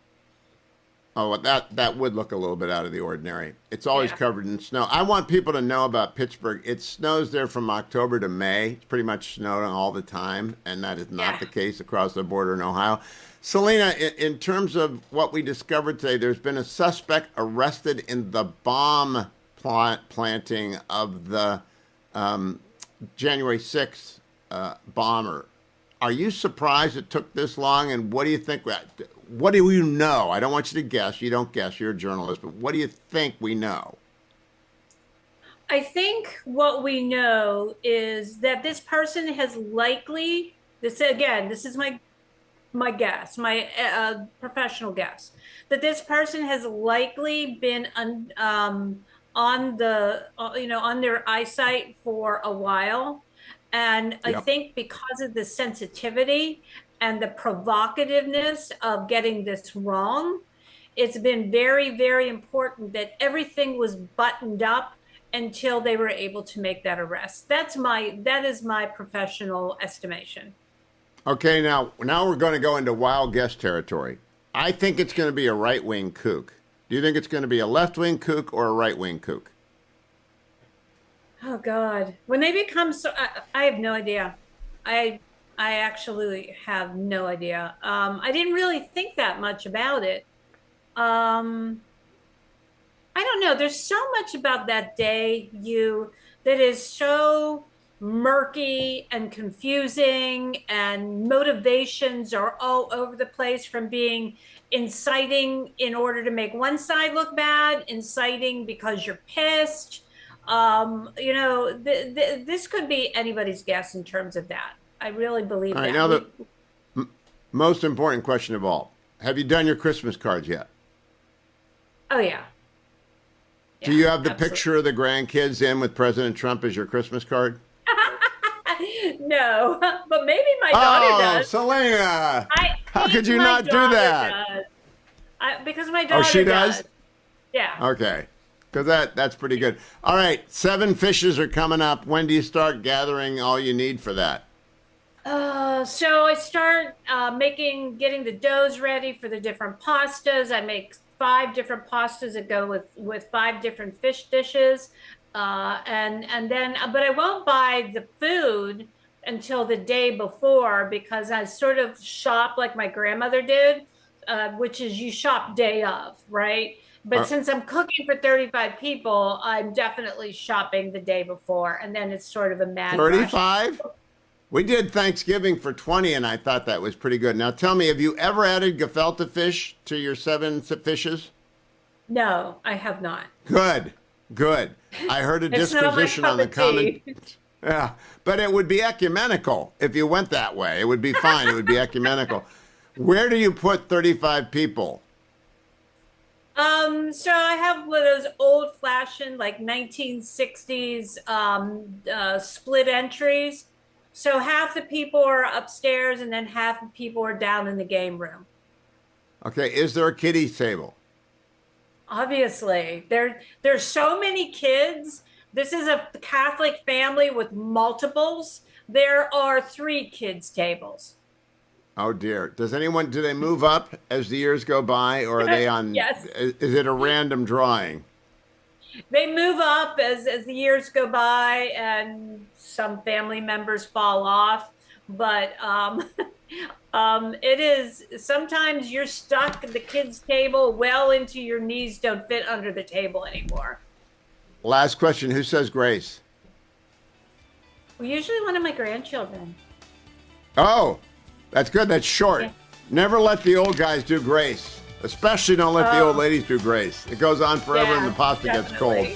Oh, that would look a little bit out of the ordinary. It's always covered in snow. I want people to know about Pittsburgh. It snows there from October to May. It's pretty much snowing all the time, and that is not the case across the border in Ohio. Selena, in terms of what we discovered today, there's been a suspect arrested in the bomb planting of the January 6th bomber. Are you surprised it took this long, and what do you think? What do you know? I don't want you to guess. You don't guess. You're a journalist. But what do you think we know? I think what we know is that this person has likely, this is my guess, my professional guess, that this person has likely been on their eyesight for a while. And I think because of the sensitivity and the provocativeness of getting this wrong, it's been very, very important that everything was buttoned up until they were able to make that arrest. That is my professional estimation. Okay, now we're going to go into wild guess territory. I think it's going to be a right-wing kook. Do you think it's going to be a left-wing kook or a right-wing kook? Oh God! When they become so, I have no idea. I actually have no idea. I didn't really think that much about it. I don't know. There's so much about that day, that is so murky and confusing, and motivations are all over the place, from being inciting in order to make one side look bad, inciting because you're pissed. This could be anybody's guess in terms of that. I really believe that. All right, now the most important question of all. Have you done your Christmas cards yet? Oh, yeah. Do you have the picture of the grandkids in with President Trump as your Christmas card? No, but maybe my daughter does. Oh, Selena! How could you not do that? Because my daughter she does? Yeah. Okay. Because that's pretty good. All right, 7 fishes are coming up. When do you start gathering all you need for that? So I start getting the doughs ready for the different pastas. I make 5 different pastas that go with 5 different fish dishes, and then, but I won't buy the food until the day before, because I sort of shop like my grandmother did, which is you shop day of, right? But since I'm cooking for 35 people, I'm definitely shopping the day before, and then it's sort of a mad 35? We did Thanksgiving for 20, and I thought that was pretty good. Now tell me, have you ever added gefilte fish to your 7 fishes? No, I have not. Good. I heard a disposition on the common. Yeah, but it would be ecumenical if you went that way. It would be fine. It would be ecumenical. Where do you put 35 people? So I have one of those old-fashioned, like 1960s split entries. So half the people are upstairs, and then half the people are down in the game room. Okay, is there a kiddies table? Obviously, there's so many kids. This is a Catholic family with multiples. There are 3 kids tables. Oh dear. Do they move up as the years go by, or are they on, Yes, is it a random drawing? they move up as the years go by, and some family members fall off. But it is sometimes you're stuck at the kids' table well into your knees don't fit under the table anymore. Last question. Who says grace? Well, usually one of my grandchildren. Oh, that's good. That's short. Yeah. Never let the old guys do grace. Especially don't let the old ladies do grace. It goes on forever and the pasta gets cold.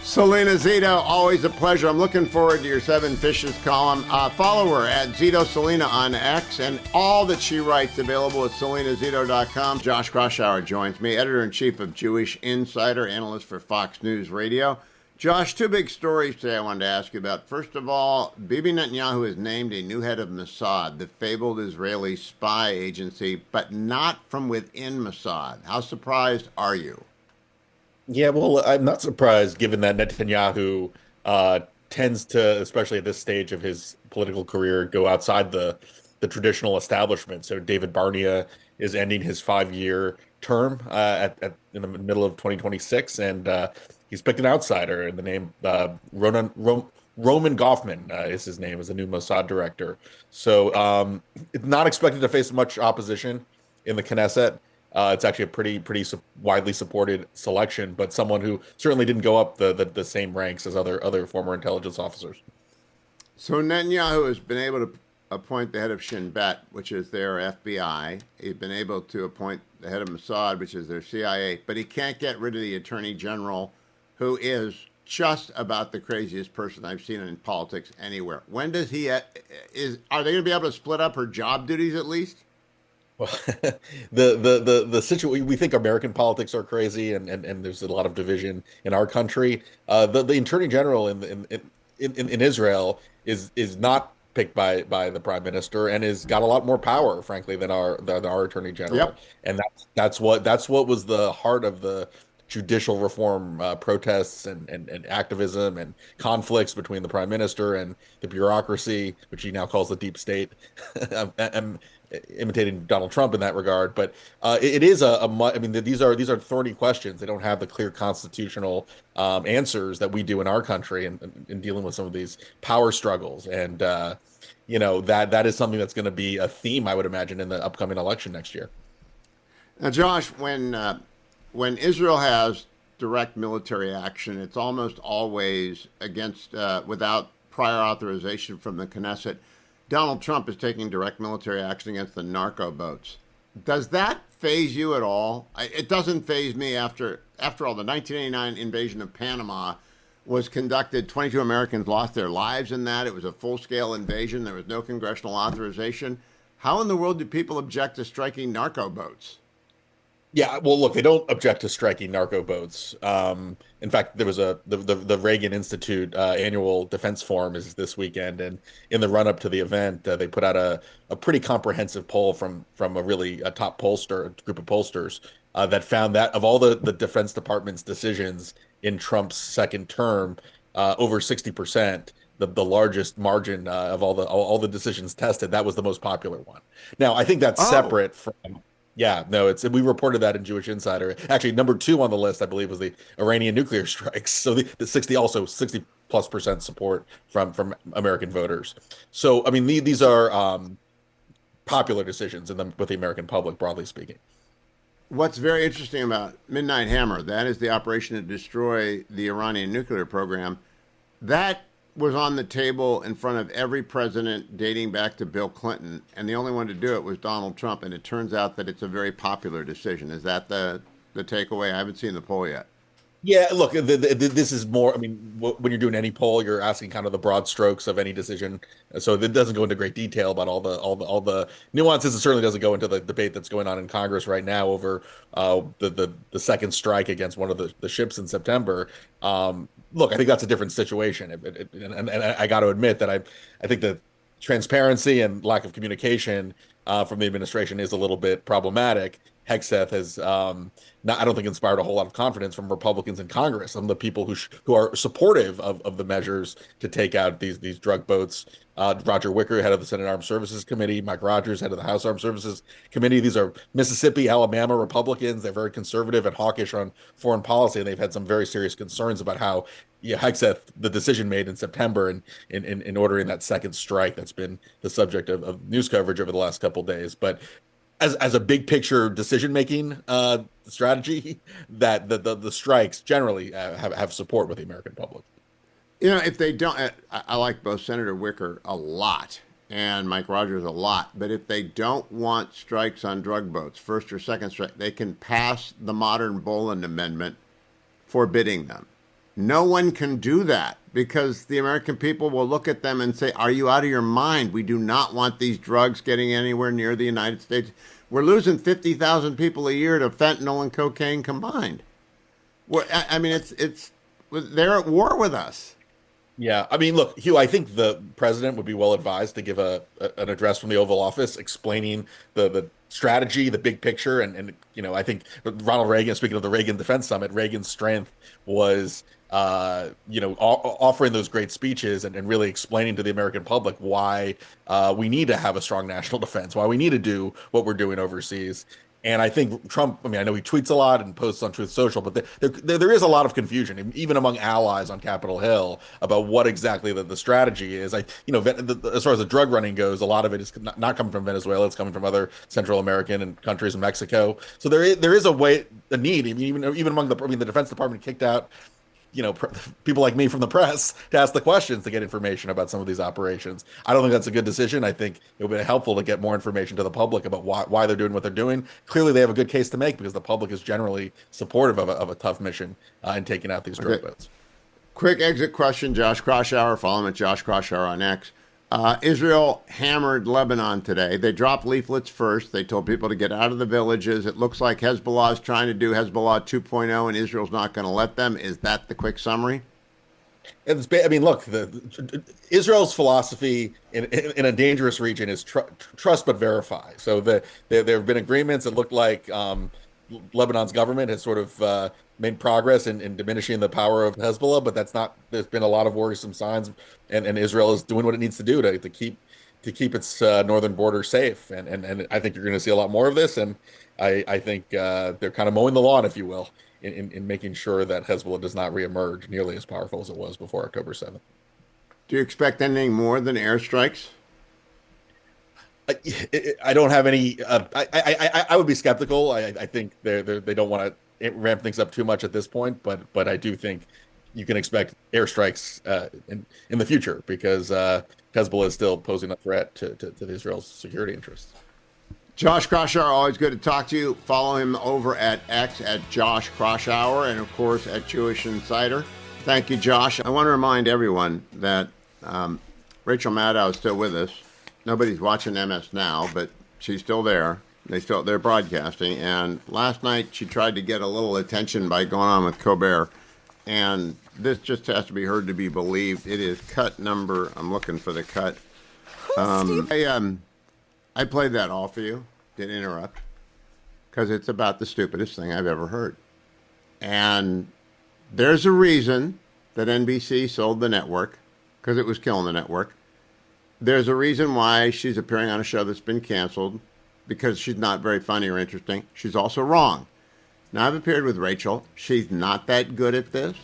Selena Zito, always a pleasure. I'm looking forward to your Seven Fishes column. Follow her at Zito Selena on X, and all that she writes available at selenazito.com. Josh Kraushaar joins me, editor-in-chief of Jewish Insider, analyst for Fox News Radio. Josh, 2 big stories today I wanted to ask you about. First of all, Bibi Netanyahu has named a new head of Mossad, the fabled Israeli spy agency, but not from within Mossad. How surprised are you? Yeah, well, I'm not surprised given that Netanyahu tends to, especially at this stage of his political career, go outside the traditional establishment. So David Barnea is ending his 5-year term in the middle of 2026, and he's picked an outsider in the name Roman Goffman is his name, as the new Mossad director. So it's not expected to face much opposition in the Knesset. It's actually a pretty widely supported selection, but someone who certainly didn't go up the same ranks as other former intelligence officers. So Netanyahu has been able to appoint the head of Shin Bet, which is their FBI. He's been able to appoint the head of Mossad, which is their CIA, but he can't get rid of the attorney general, who is just about the craziest person I've seen in politics anywhere. When does are they going to be able to split up her job duties at least? Well, the situation, we think American politics are crazy, and there's a lot of division in our country. The attorney general in Israel is not picked by the prime minister, and has got a lot more power, frankly, than our attorney general. Yep. And that's what was the heart of the judicial reform protests and activism and conflicts between the prime minister and the bureaucracy, which he now calls the deep state. I'm imitating Donald Trump in that regard, but it is I mean, these are thorny questions. They don't have the clear constitutional answers that we do in our country in dealing with some of these power struggles. And that is something that's going to be a theme, I would imagine, in the upcoming election next year. Now, Josh, when Israel has direct military action, it's almost always against without prior authorization from the Knesset. Donald Trump is taking direct military action against the narco boats. Does that faze you at all? It doesn't faze me. After all, the 1989 invasion of Panama was conducted. 22 Americans lost their lives in that. It was a full-scale invasion. There was no congressional authorization. How in the world do people object to striking narco boats? Yeah, well, look, they don't object to striking narco boats. In fact, there was the Reagan Institute annual defense forum is this weekend, and in the run up to the event, they put out a pretty comprehensive poll from a top group of pollsters that found that of all the Defense Department's decisions in Trump's second term, over 60%. The largest margin of all the decisions tested, that was the most popular one. Now, I think that's separate from. Yeah, no, we reported that in Jewish Insider. Actually, number 2 on the list, I believe, was the Iranian nuclear strikes. So the 60+ % support from American voters. So I mean, these are popular decisions with the American public, broadly speaking. What's very interesting about Midnight Hammer, that is the operation to destroy the Iranian nuclear program, that was on the table in front of every president dating back to Bill Clinton, and the only one to do it was Donald Trump, and it turns out that it's a very popular decision. Is that the takeaway? I haven't seen the poll yet. Yeah, look, this is more, I mean, when you're doing any poll, you're asking kind of the broad strokes of any decision. So it doesn't go into great detail about all the nuances. It certainly doesn't go into the debate that's going on in Congress right now over the second strike against one of the ships in September. Look, I think that's a different situation. And I got to admit that I think the transparency and lack of communication from the administration is a little bit problematic. Hegseth has not, I don't think, inspired a whole lot of confidence from Republicans in Congress. Some of the people who are supportive of the measures to take out these drug boats. Roger Wicker, head of the Senate Armed Services Committee, Mike Rogers, head of the House Armed Services Committee. These are Mississippi, Alabama Republicans. They're very conservative and hawkish on foreign policy, and they've had some very serious concerns about how Hegseth, the decision made in September in ordering that second strike that's been the subject of news coverage over the last couple of days. But as a big picture decision making strategy, that the strikes generally have support with the American public. If they don't, I like both Senator Wicker a lot and Mike Rogers a lot, but if they don't want strikes on drug boats, first or second strike, they can pass the modern Boland Amendment forbidding them. No one can do that because the American people will look at them and say, are you out of your mind? We do not want these drugs getting anywhere near the United States. We're losing 50,000 people a year to fentanyl and cocaine combined. They're at war with us. Yeah, I mean, look, Hugh, I think the president would be well advised to give an address from the Oval Office explaining the strategy, the big picture, and I think Ronald Reagan, speaking of the Reagan Defense Summit, Reagan's strength was offering those great speeches and really explaining to the American public why we need to have a strong national defense, why we need to do what we're doing overseas. And I think Trump, I know he tweets a lot and posts on Truth Social, but there is a lot of confusion, even among allies on Capitol Hill, about what exactly the strategy is. As far as the drug running goes, a lot of it is not coming from Venezuela. It's coming from other Central American and countries in Mexico. So there is a need, even among the Defense Department kicked out people like me from the press to ask the questions to get information about some of these operations. I don't think that's a good decision. I think it would be helpful to get more information to the public about why they're doing what they're doing. Clearly, they have a good case to make because the public is generally supportive of a tough mission in taking out these drug boats. Quick exit question, Josh Kroshauer. Follow him at Josh Kroshauer on X. Israel hammered Lebanon today. They dropped leaflets first. They told people to get out of the villages. It looks like Hezbollah is trying to do Hezbollah 2.0, and Israel's not going to let them. Is that the quick summary? Look, Israel's philosophy in a dangerous region is trust but verify. So there have been agreements. It looked like Lebanon's government has sort of made progress in diminishing the power of Hezbollah, but that's not. There's been a lot of worrisome signs, and Israel is doing what it needs to do to keep its northern border safe. And I think you're going to see a lot more of this. And I think they're kind of mowing the lawn, if you will, in making sure that Hezbollah does not reemerge nearly as powerful as it was before October 7th. Do you expect anything more than airstrikes? I don't have any. I would be skeptical. I think they don't want to ramp things up too much at this point, but I do think you can expect airstrikes in the future because Hezbollah is still posing a threat to Israel's security interests. Josh Kroshauer, always good to talk to you. Follow him over at X at Josh Kroshauer and, of course, at Jewish Insider. Thank you, Josh. I want to remind everyone that Rachel Maddow is still with us. Nobody's watching MS Now, but she's still there. They're broadcasting. And last night she tried to get a little attention by going on with Colbert. And this just has to be heard to be believed. It is cut number. I'm looking for the cut. I played that all for you. Didn't interrupt. Because it's about the stupidest thing I've ever heard. And there's a reason that NBC sold the network. Because it was killing the network. There's a reason why she's appearing on a show that's been canceled, because she's not very funny or interesting. She's also wrong. Now, I've appeared with Rachel. She's not that good at this.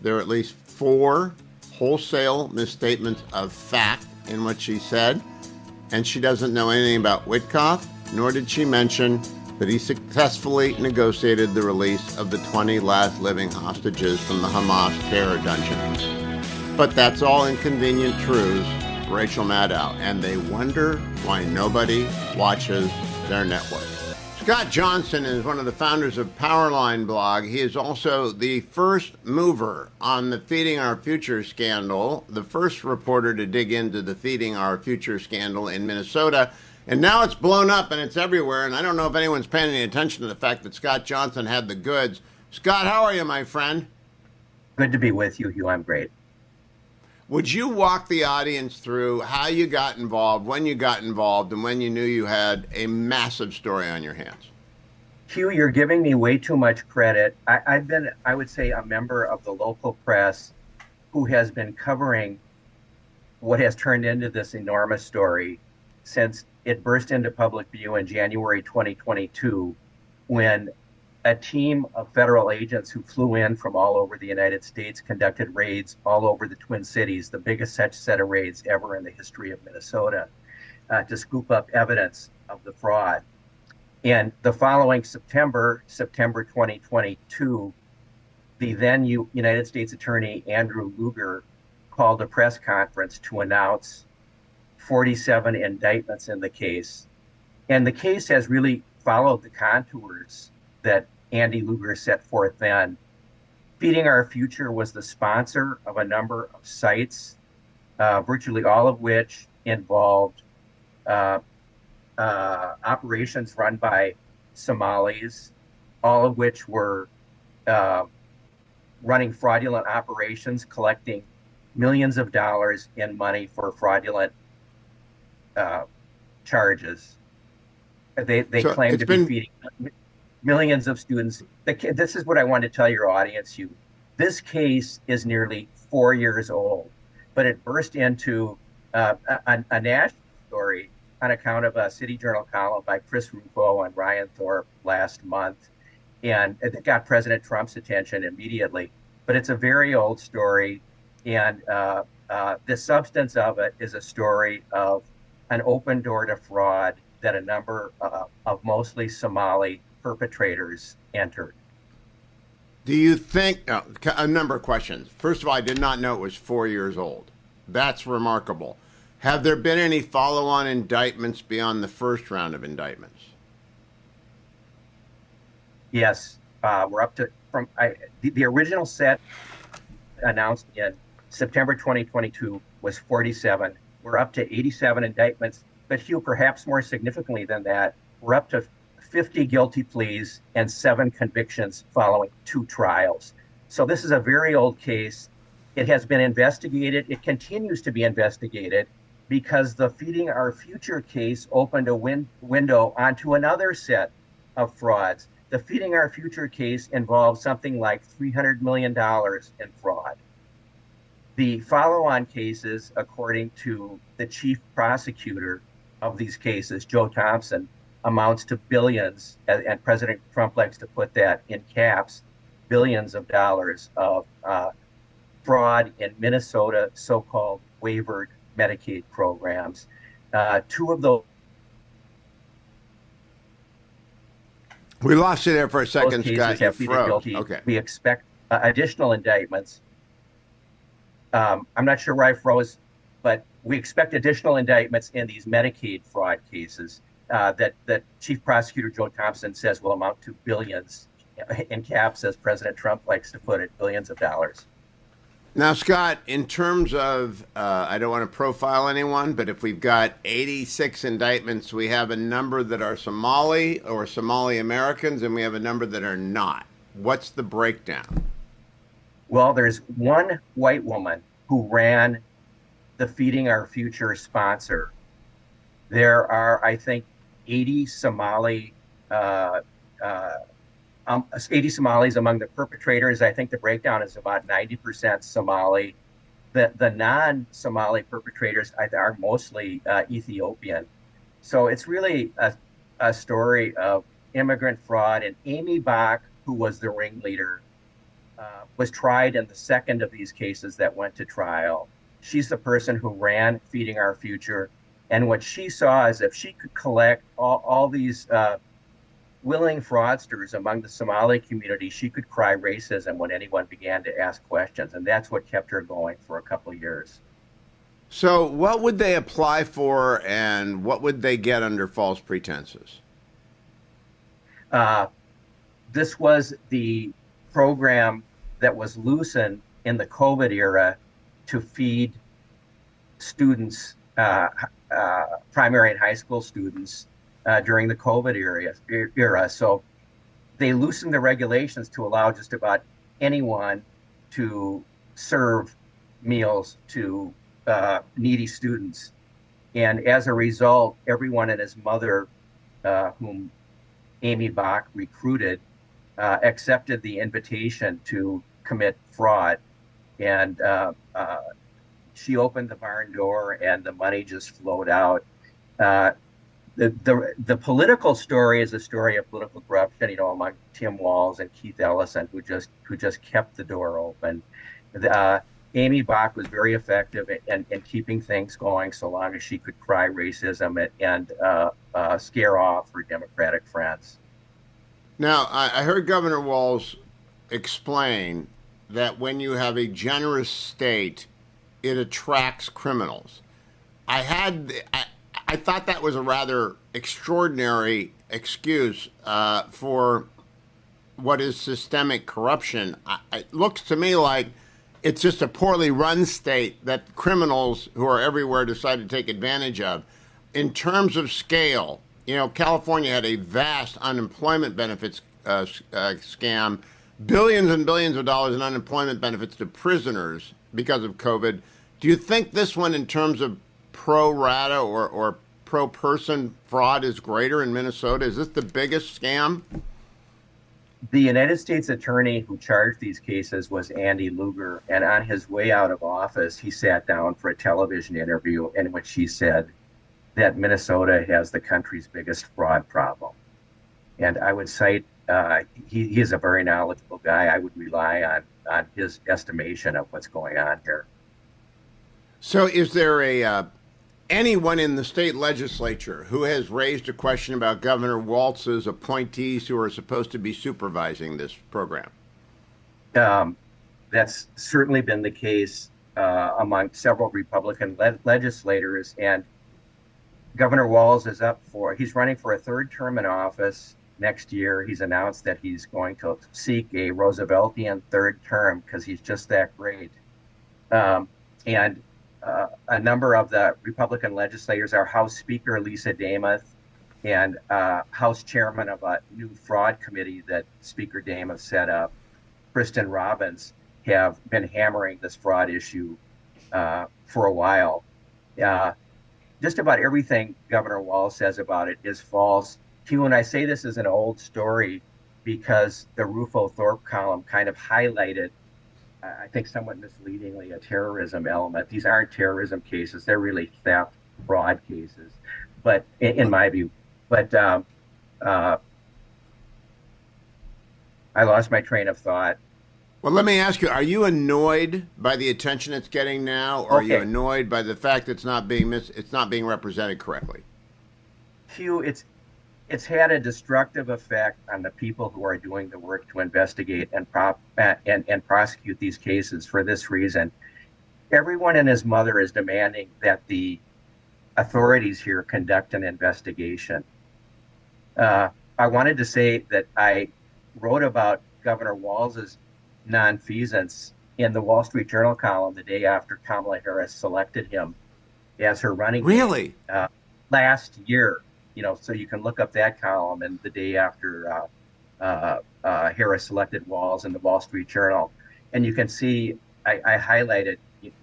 There are at least 4 wholesale misstatements of fact in what she said, and she doesn't know anything about Witkoff, nor did she mention that he successfully negotiated the release of the 20 last living hostages from the Hamas terror dungeon. But that's all inconvenient truths. Rachel Maddow, and they wonder why nobody watches their network. Scott Johnson is one of the founders of Powerline blog. He is also the first mover on the Feeding Our Future scandal, the first reporter to dig into the Feeding Our Future scandal in Minnesota. And now it's blown up and it's everywhere, and I don't know if anyone's paying any attention to the fact that Scott Johnson had the goods. Scott, how are you, my friend? Good to be with you, Hugh. I'm great. Would you walk the audience through how you got involved, when you got involved, and when you knew you had a massive story on your hands? Hugh, you're giving me way too much credit. I've been, I would say, a member of the local press who has been covering what has turned into this enormous story since it burst into public view in January 2022, when a team of federal agents who flew in from all over the United States conducted raids all over the Twin Cities, the biggest such set of raids ever in the history of Minnesota, to scoop up evidence of the fraud. And the following September 2022, the then United States Attorney Andrew Luger called a press conference to announce 47 indictments in the case. And the case has really followed the contours that Andy Luger set forth then. Feeding Our Future was the sponsor of a number of sites, virtually all of which involved operations run by Somalis, all of which were running fraudulent operations, collecting millions of dollars in money for fraudulent charges. They so claim to be feeding millions of students. This is what I want to tell your audience, Hugh. This case is nearly 4 years old, but it burst into a national story on account of a City Journal column by Chris Rufo and Ryan Thorpe last month. And it got President Trump's attention immediately. But it's a very old story. And the substance of it is a story of an open door to fraud that a number of mostly Somali perpetrators entered. Do you think, a number of questions. First of all, I did not know it was 4 years old. That's remarkable. Have there been any follow-on indictments beyond the first round of indictments? Yes, we're up to, the original set announced in September 2022 was 47. We're up to 87 indictments, but Hugh, perhaps more significantly than that, we're up to 50 guilty pleas and 7 convictions following 2 trials. So this is a very old case. It has been investigated. It continues to be investigated because the Feeding Our Future case opened a window onto another set of frauds. The Feeding Our Future case involved something like $300 million in fraud. The follow-on cases, according to the chief prosecutor of these cases, Joe Thompson, amounts to billions, and President Trump likes to put that in caps, billions of dollars of fraud in Minnesota so-called waivered Medicaid programs. 2 of those. We lost you there for a second, Scott. Have pleaded guilty. Okay. We expect additional indictments. I'm not sure where I froze, but we expect additional indictments in these Medicaid fraud cases that Chief Prosecutor Joe Thompson says will amount to billions, in caps, as President Trump likes to put it, billions of dollars. Now, Scott, in terms of, I don't want to profile anyone, but if we've got 86 indictments, we have a number that are Somali or Somali Americans, and we have a number that are not. What's the breakdown? Well, there's one white woman who ran the Feeding Our Future sponsor. There are, I think, 80 Somalis among the perpetrators. I think the breakdown is about 90% Somali. The non-Somali perpetrators are mostly Ethiopian. So it's really a story of immigrant fraud. And Amy Bach, who was the ringleader, was tried in the second of these cases that went to trial. She's the person who ran Feeding Our Future. And what she saw is if she could collect all these willing fraudsters among the Somali community, she could cry racism when anyone began to ask questions. And that's what kept her going for a couple of years. So what would they apply for, and what would they get under false pretenses? This was the program that was loosened in the COVID era to feed students, primary and high school students, during the COVID era. So they loosened the regulations to allow just about anyone to serve meals to needy students. And as a result, everyone and his mother, whom Amy Bach recruited, accepted the invitation to commit fraud. And she opened the barn door and the money just flowed out. The political story is a story of political corruption, among Tim Walz and Keith Ellison, who just kept the door open. Amy Bach was very effective in keeping things going so long as she could cry racism and scare off her Democratic friends. Now, I heard Governor Walz explain that when you have a generous state, it attracts criminals. I thought that was a rather extraordinary excuse for what is systemic corruption. It looks to me like it's just a poorly run state that criminals who are everywhere decide to take advantage of. In terms of scale, California had a vast unemployment benefits scam, billions and billions of dollars in unemployment benefits to prisoners because of COVID. Do you think this one, in terms of pro rata or pro person fraud, is greater in Minnesota? Is this the biggest scam? The United States attorney who charged these cases was Andy Lugar, and on his way out of office, he sat down for a television interview in which he said that Minnesota has the country's biggest fraud problem. And I would cite, he is a very knowledgeable guy. I would rely on his estimation of what's going on here. So is there anyone in the state legislature who has raised a question about Governor Walz's appointees who are supposed to be supervising this program? That's certainly been the case among several Republican legislators. And Governor Walz he's running for a third term in office next year. He's announced that he's going to seek a Rooseveltian third term because he's just that great. And a number of the Republican legislators are House Speaker Lisa Damuth and House Chairman of a new fraud committee that Speaker Damuth set up, Kristen Robbins, have been hammering this fraud issue for a while. Just about everything Governor Walz says about it is false. Hugh, and I say this is an old story because the Rufo Thorpe column kind of highlighted, I think somewhat misleadingly, a terrorism element. These aren't terrorism cases. They're really theft, fraud cases, but in my view. But I lost my train of thought. Well, let me ask you, are you annoyed by the attention it's getting now, or are you annoyed by the fact that it's not being represented correctly? Hugh, it's had a destructive effect on the people who are doing the work to investigate and prosecute these cases for this reason. Everyone and his mother is demanding that the authorities here conduct an investigation. I wanted to say that I wrote about Governor Walz's nonfeasance in the Wall Street Journal column the day after Kamala Harris selected him as her running mate, last year. So you can look up that column and the day after Harris selected Walz in the Wall Street Journal. And you can see I highlighted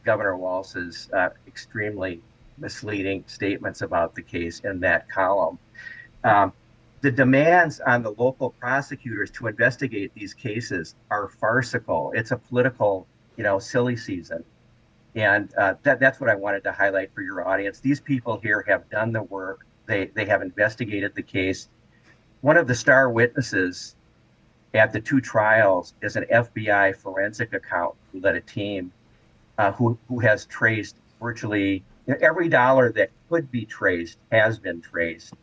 Governor Walz's extremely misleading statements about the case in that column. The demands on the local prosecutors to investigate these cases are farcical. It's a political, silly season. And that's what I wanted to highlight for your audience. These people here have done the work. They have investigated the case. One of the star witnesses at the two trials is an FBI forensic accountant who led a team who has traced virtually every dollar that could be traced has been traced.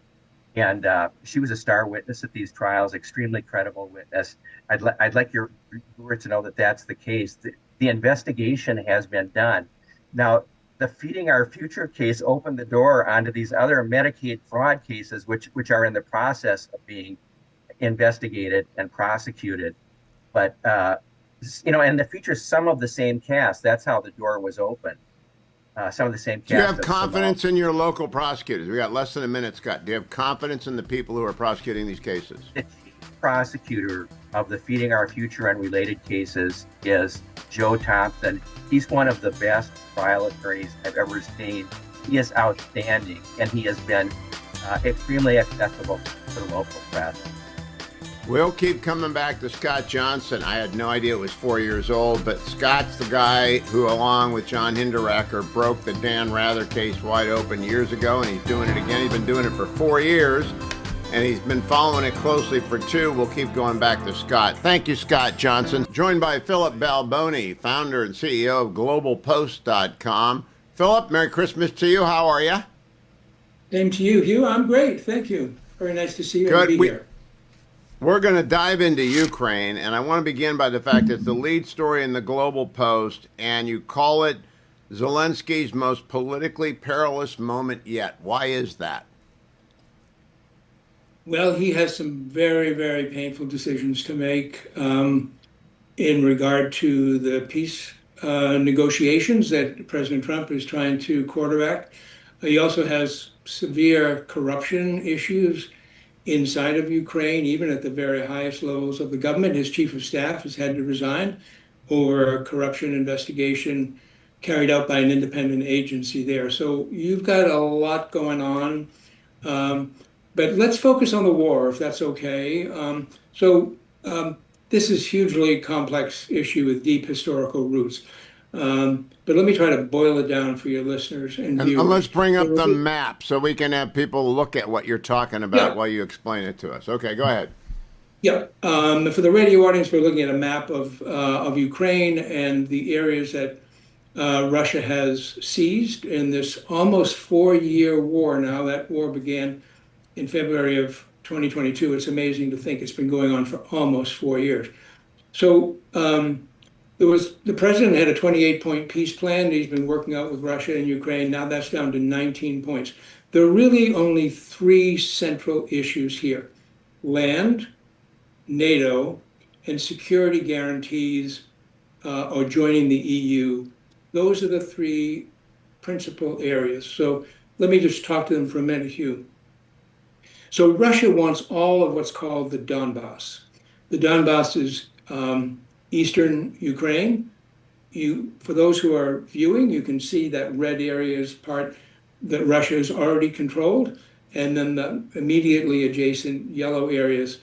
And she was a star witness at these trials, extremely credible witness. I'd like your viewers to know that that's the case. The investigation has been done. Now, the Feeding Our Future case opened the door onto these other Medicaid fraud cases, which are in the process of being investigated and prosecuted. But, and the features some of the same cast. That's how the door was opened. Some of the same cast. Do you have confidence in your local prosecutors? We got less than a minute, Scott. Do you have confidence in the people who are prosecuting these cases? The chief prosecutor of the Feeding Our Future and related cases is Joe Thompson. He's one of the best trial attorneys I've ever seen. He is outstanding, and he has been extremely accessible to the local press. We'll keep coming back to Scott Johnson. I had no idea it was 4 years old, but Scott's the guy who, along with John Hinderaker, broke the Dan Rather case wide open years ago, and he's doing it again. He's been doing it for 4 years, and he's been following it closely for 2. We'll keep going back to Scott. Thank you, Scott Johnson. Joined by Philip Balboni, founder and CEO of GlobalPost.com. Philip, Merry Christmas to you. How are you? Same to you, Hugh. I'm great. Thank you. Very nice to see you and be here. We're going to dive into Ukraine, and I want to begin by the fact that it's the lead story in the Global Post, and you call it Zelensky's most politically perilous moment yet. Why is that? Well, he has some very, very painful decisions to make in regard to the peace negotiations that President Trump is trying to quarterback. He also has severe corruption issues inside of Ukraine, even at the very highest levels of the government. His chief of staff has had to resign over a corruption investigation carried out by an independent agency there. So you've got a lot going on. But let's focus on the war, if that's okay. This is a hugely complex issue with deep historical roots. But let me try to boil it down for your listeners and viewers. And let's bring up the map so we can have people look at what you're talking about while you explain it to us. Okay, go ahead. Yeah. For the radio audience, we're looking at a map of Ukraine and the areas that Russia has seized in this almost 4-year war now. That war began in February of 2022. It's amazing to think it's been going on for almost 4 years. So the president had a 28-point peace plan that he's been working out with Russia and Ukraine. Now that's down to 19 points. There are really only 3 central issues here: land, NATO, and security guarantees or joining the EU. Those are the 3 principal areas. So let me just talk to them for a minute, Hugh. So Russia wants all of what's called the Donbass. The Donbass is eastern Ukraine. For those who are viewing, you can see that red area is part that Russia has already controlled, and then the immediately adjacent yellow areas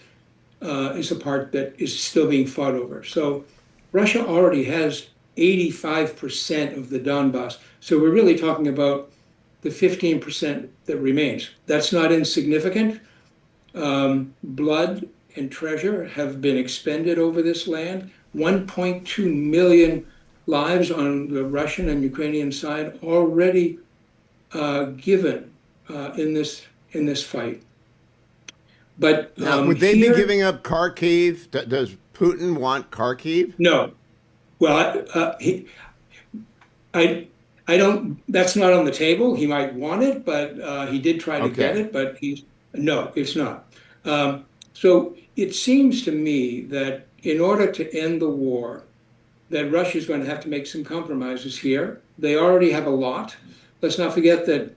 is a part that is still being fought over. So Russia already has 85% of the Donbass. So we're really talking about the 15% that remains. That's not insignificant. Blood and treasure have been expended over this land. 1.2 million lives on the Russian and Ukrainian side already given in this fight. But now, would they be giving up Kharkiv? Does Putin want Kharkiv? No. Well, I don't. That's not on the table. He might want it, but he did try to get it. But no, it's not. So it seems to me that in order to end the war, that Russia is going to have to make some compromises here. They already have a lot. Let's not forget that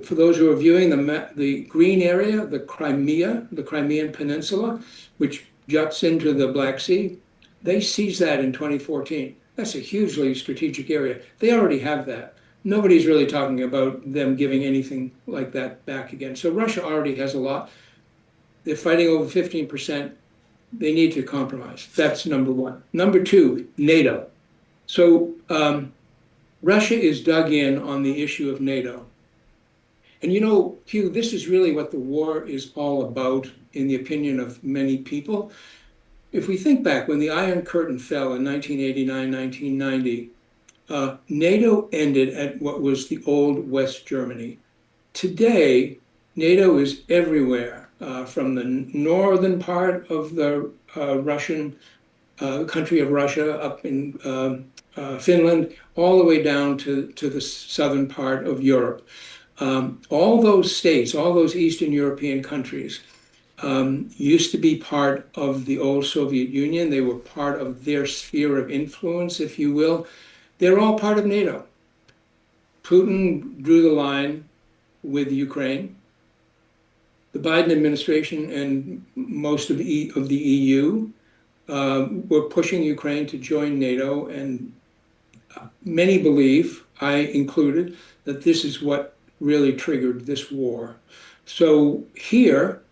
for those who are viewing the green area, the Crimean Peninsula, which juts into the Black Sea, they seized that in 2014. That's a hugely strategic area. They already have that. Nobody's really talking about them giving anything like that back again. So Russia already has a lot. They're fighting over 15%. They need to compromise. That's number one. Number two, NATO. So Russia is dug in on the issue of NATO. And you know, Hugh, this is really what the war is all about, in the opinion of many people. If we think back, when the Iron Curtain fell in 1989, 1990, NATO ended at what was the old West Germany. Today, NATO is everywhere, from the northern part of the Russian country of Russia, up in Finland, all the way down to the southern part of Europe. All those states, all those Eastern European countries, used to be part of the old Soviet Union. They were part of their sphere of influence, if you will. They're all part of NATO. Putin drew the line with Ukraine. The Biden administration and most of the EU were pushing Ukraine to join NATO, and many believe, I included, that this is what really triggered this war. So here,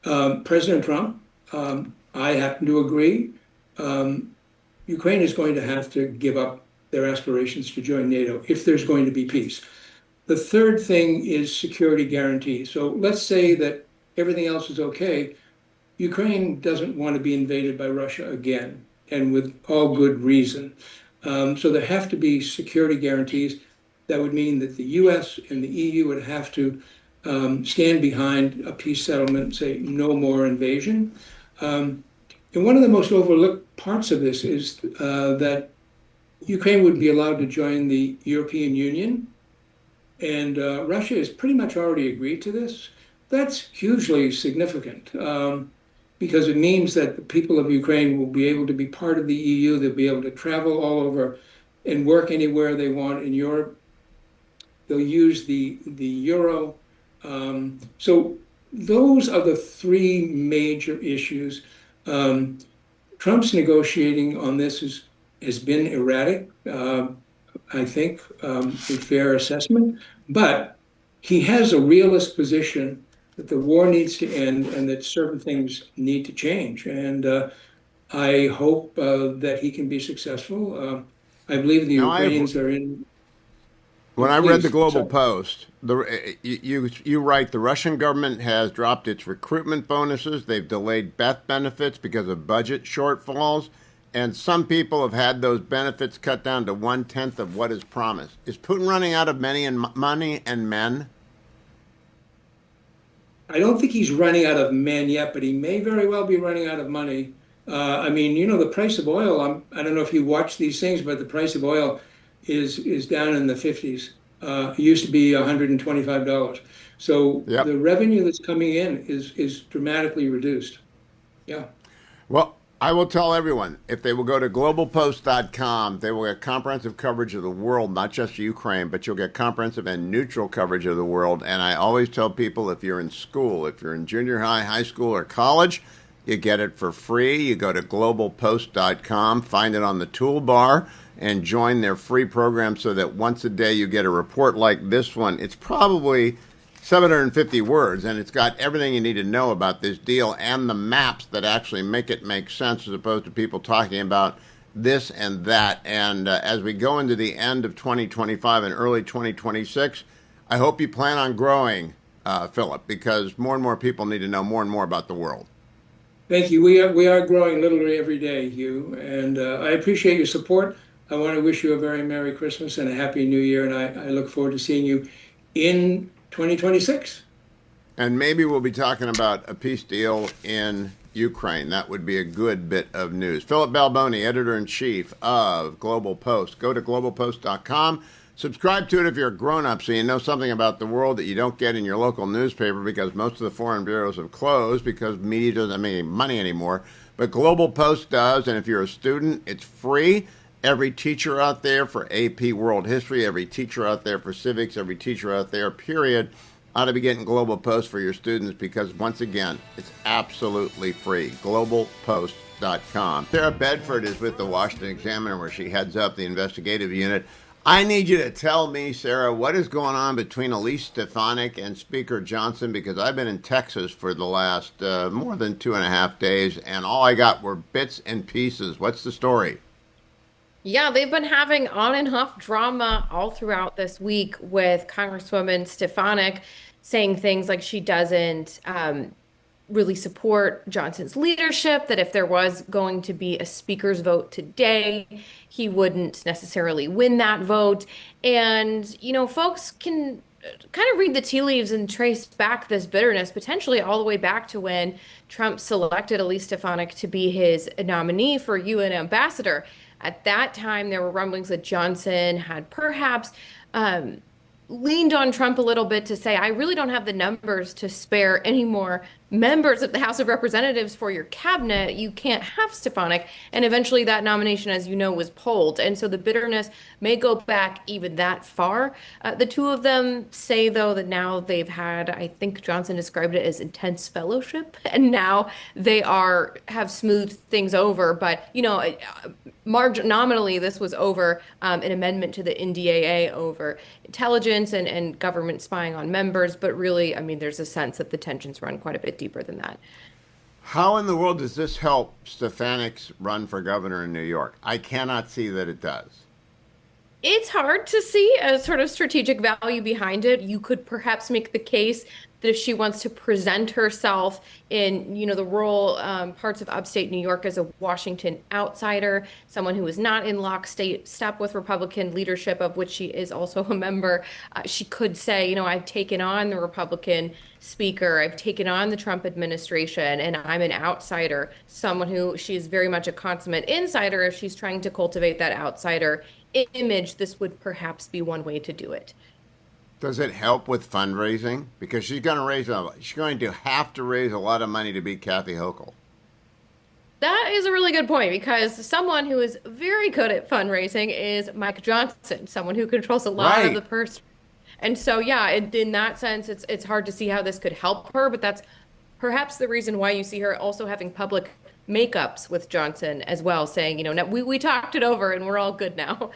President Trump, I happen to agree, Ukraine is going to have to give up their aspirations to join NATO if there's going to be peace. The third thing is security guarantees. So let's say that everything else is okay. Ukraine doesn't want to be invaded by Russia again, and with all good reason. So there have to be security guarantees. That would mean that the US and the EU would have to stand behind a peace settlement, say no more invasion. And one of the most overlooked parts of this is that Ukraine would be allowed to join the European Union. And Russia has pretty much already agreed to this. That's hugely significant because it means that the people of Ukraine will be able to be part of the EU. They'll be able to travel all over and work anywhere they want in Europe. They'll use the euro. So those are the three major issues. Trump's negotiating on this has been erratic, I think, a fair assessment. But he has a realist position that the war needs to end and that certain things need to change. And I hope that he can be successful. I believe the Ukrainians are in. When I read the Global Post, you write the Russian government has dropped its recruitment bonuses. They've delayed death benefits because of budget shortfalls. And some people have had those benefits cut down to 1/10 of what is promised. Is Putin running out of money and men? I don't think he's running out of men yet, but he may very well be running out of money. I mean, you know, the price of oil, I don't know if you watch these things, but the price of oil is down in the 50s. It used to be $125. So the revenue that's coming in is dramatically reduced. Yeah. Well, I will tell everyone, if they will go to globalpost.com, they will get comprehensive coverage of the world, not just Ukraine, but you'll get comprehensive and neutral coverage of the world. And I always tell people, if you're in school, if you're in junior high, high school, or college, you get it for free. You go to globalpost.com, find it on the toolbar, and join their free program so that once a day you get a report like this one. It's probably 750 words, and it's got everything you need to know about this deal and the maps that actually make it make sense, as opposed to people talking about this and that. And as we go into the end of 2025 and early 2026, I hope you plan on growing, Philip, because more and more people need to know more and more about the world. Thank you. We are growing literally every day, Hugh, and I appreciate your support. I want to wish you a very Merry Christmas and a Happy New Year, and I look forward to seeing you in 2026. And maybe we'll be talking about a peace deal in Ukraine. That would be a good bit of news. Philip Balboni, editor-in-chief of Global Post. Go to globalpost.com. Subscribe to it if you're a grown-up so you know something about the world that you don't get in your local newspaper, because most of the foreign bureaus have closed because media doesn't make any money anymore. But Global Post does, and if you're a student, it's free. Every teacher out there for AP World History, every teacher out there for civics, every teacher out there, period, ought to be getting Global Post for your students because, once again, it's absolutely free. globalpost.com. Sarah Bedford is with the Washington Examiner, where she heads up the investigative unit. I need you to tell me, Sarah, what is going on between Elise Stefanik and Speaker Johnson, because I've been in Texas for the last more than 2.5 days, and all I got were bits and pieces. What's the story? Yeah, they've been having on and off drama all throughout this week, with Congresswoman Stefanik saying things like she doesn't really support Johnson's leadership, that if there was going to be a speaker's vote today, he wouldn't necessarily win that vote. And, you know, folks can kind of read the tea leaves and trace back this bitterness potentially all the way back to when Trump selected Elise Stefanik to be his nominee for UN ambassador. At that time, there were rumblings that Johnson had perhaps leaned on Trump a little bit to say, I really don't have the numbers to spare any more members of the House of Representatives for your cabinet, you can't have Stefanik. And eventually that nomination, as you know, was pulled. And so the bitterness may go back even that far. The two of them say, though, that now they've had, I think Johnson described it as intense fellowship, and now they have smoothed things over. But, nominally, this was over an amendment to the NDAA over intelligence and government spying on members. But really, I mean, there's a sense that the tensions run quite a bit deeper than that. How in the world does this help Stefanik's run for governor in New York? I cannot see that it does. It's hard to see a sort of strategic value behind it. You could perhaps make the case that if she wants to present herself in, the rural parts of upstate New York as a Washington outsider, someone who is not in lockstep with Republican leadership, of which she is also a member, she could say, I've taken on the Republican speaker, I've taken on the Trump administration, and I'm an outsider, someone who she is very much a consummate insider. If she's trying to cultivate that outsider image, this would perhaps be one way to do it. Does it help with fundraising? Because she's going to have to raise a lot of money to beat Kathy Hochul. That is a really good point, because someone who is very good at fundraising is Mike Johnson, someone who controls a lot of the purse. And so, yeah, in that sense, it's hard to see how this could help her, but that's perhaps the reason why you see her also having public makeups with Johnson as well, saying, we talked it over and we're all good now.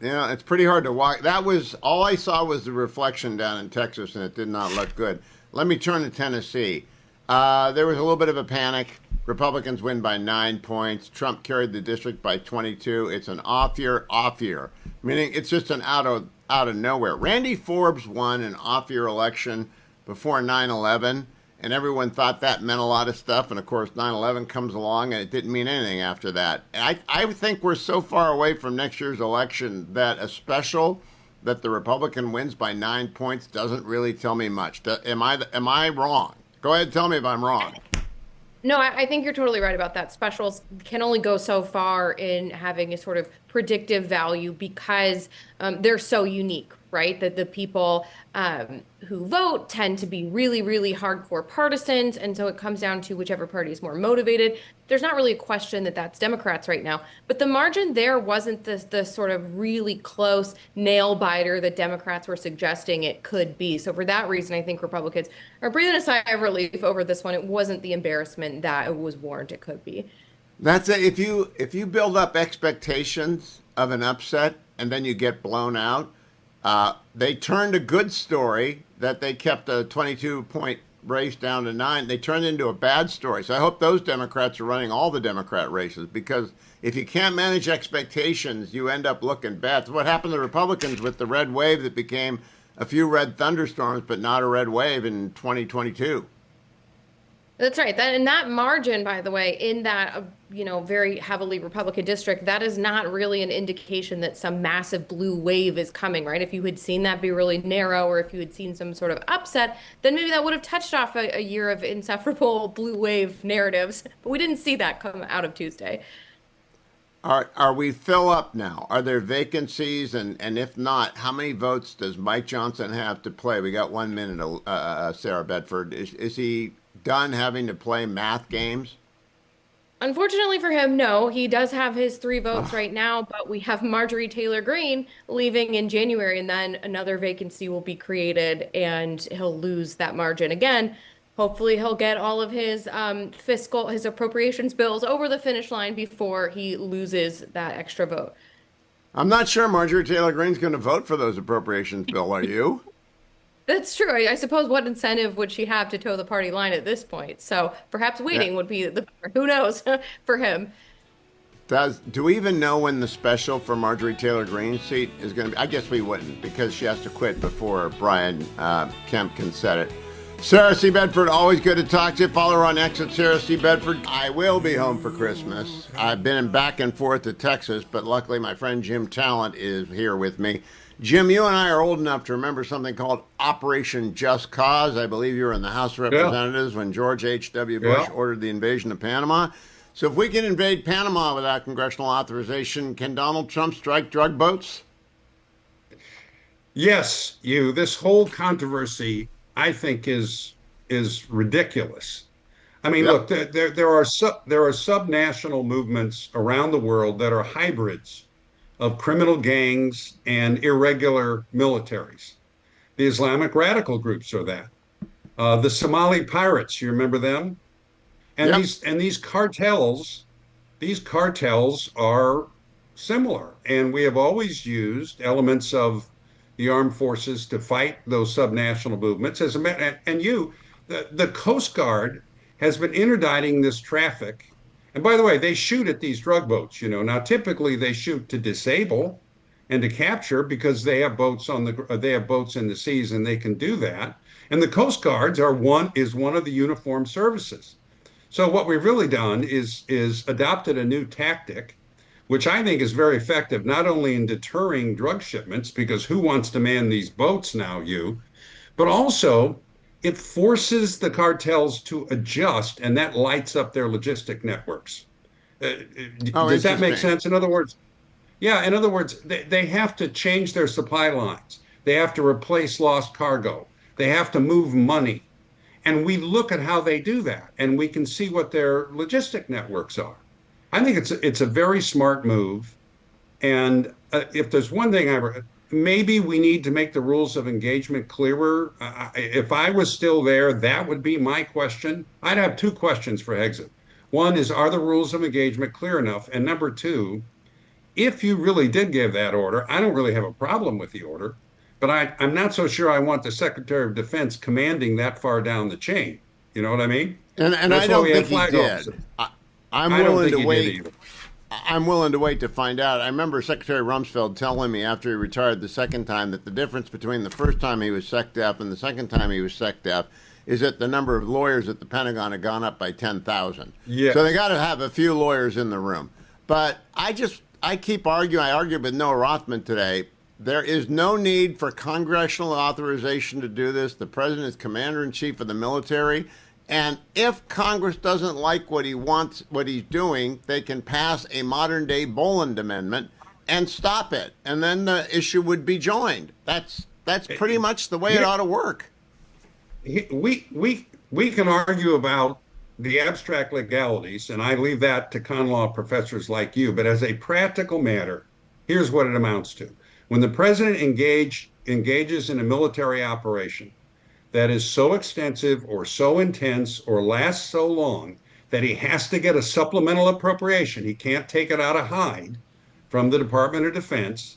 It's pretty hard to walk. That was all I saw was the reflection down in Texas, and it did not look good. Let me turn to Tennessee. There was a little bit of a panic. Republicans win by 9 points. Trump carried the district by 22. It's an off year, meaning it's just an out of nowhere. Randy Forbes won an off-year election before 9/11, and everyone thought that meant a lot of stuff. And of course, 9/11 comes along, and it didn't mean anything after that. I think we're so far away from next year's election that a special that the Republican wins by 9 points doesn't really tell me much. Am I wrong? Go ahead, tell me if I'm wrong. No, I think you're totally right about that. Specials can only go so far in having a sort of predictive value because they're so unique, right? That the people who vote tend to be really, really hardcore partisans. And so it comes down to whichever party is more motivated. There's not really a question that that's Democrats right now. But the margin there wasn't the sort of really close nail biter that Democrats were suggesting it could be. So for that reason, I think Republicans are breathing a sigh of relief over this one. It wasn't the embarrassment that it was warned it could be. That's it. If you build up expectations of an upset and then you get blown out, they turned a good story that they kept a 22-point race down to 9. They turned into a bad story. So I hope those Democrats are running all the Democrat races, because if you can't manage expectations, you end up looking bad. That's what happened to Republicans with the red wave that became a few red thunderstorms, but not a red wave in 2022. That's right. That margin, by the way, in that, very heavily Republican district, that is not really an indication that some massive blue wave is coming, right? If you had seen that be really narrow, or if you had seen some sort of upset, then maybe that would have touched off a year of insufferable blue wave narratives. But we didn't see that come out of Tuesday. Are we fill up now? Are there vacancies? And if not, how many votes does Mike Johnson have to play? We got 1 minute, Sarah Bedford. Is he done having to play math games? Unfortunately for him, no. He does have his 3 votes right now, but we have Marjorie Taylor Greene leaving in January, and then another vacancy will be created, and he'll lose that margin again. Hopefully he'll get all of his his appropriations bills over the finish line before he loses that extra vote. I'm not sure Marjorie Taylor Greene's going to vote for those appropriations bill. Are you? That's true. I suppose what incentive would she have to toe the party line at this point? So perhaps waiting would be who knows for him. Do we even know when the special for Marjorie Taylor Greene's seat is going to be? I guess we wouldn't, because she has to quit before Brian Kemp can set it. Sarah C. Bedford, always good to talk to you. Follow her on X at Sarah C. Bedford. I will be home for Christmas. I've been back and forth to Texas, but luckily my friend Jim Talent is here with me. Jim, you and I are old enough to remember something called Operation Just Cause. I believe you were in the House of Representatives when George H.W. Bush ordered the invasion of Panama. So if we can invade Panama without congressional authorization, can Donald Trump strike drug boats? Yes, this whole controversy, I think, is is ridiculous. I mean, Yep. look, there are subnational movements around the world that are hybrids of criminal gangs and irregular militaries. The Islamic radical groups are that. The Somali pirates, you remember them? And Yep. these cartels are similar, and we have always used elements of the armed forces to fight those subnational movements. The Coast Guard has been interdicting this traffic. And by the way, they shoot at these drug boats. Now typically they shoot to disable and to capture because they have boats in the seas and they can do that. And the Coast Guards is one of the uniformed services. So what we've really done is adopted a new tactic, which I think is very effective, not only in deterring drug shipments, because who wants to man these boats now, but also it forces the cartels to adjust, and that lights up their logistic networks. Does that make sense? In other words, they have to change their supply lines. They have to replace lost cargo. They have to move money. And we look at how they do that, and we can see what their logistic networks are. I think it's a very smart move. And if there's one thing maybe we need to make the rules of engagement clearer. If I was still there, that would be my question. I'd have two questions for Exit. One is, are the rules of engagement clear enough? And number two, if you really did give that order, I don't really have a problem with the order, but I'm not so sure I want the Secretary of Defense commanding that far down the chain. You know what I mean? And I don't think he did. I'm willing to wait. I'm willing to wait to find out. I remember Secretary Rumsfeld telling me after he retired the second time that the difference between the first time he was SecDef and the second time he was SecDef is that the number of lawyers at the Pentagon had gone up by 10,000. Yes. So they got to have a few lawyers in the room. But I keep arguing. I argued with Noah Rothman today. There is no need for congressional authorization to do this. The president is commander-in-chief of the military. And if Congress doesn't like what he wants, what he's doing, they can pass a modern-day Boland Amendment and stop it. And then the issue would be joined. That's pretty much the way it ought to work. We can argue about the abstract legalities, and I leave that to con law professors like you. But as a practical matter, here's what it amounts to. When the president engages in a military operation that is so extensive or so intense or lasts so long that he has to get a supplemental appropriation, he can't take it out of hide from the Department of Defense,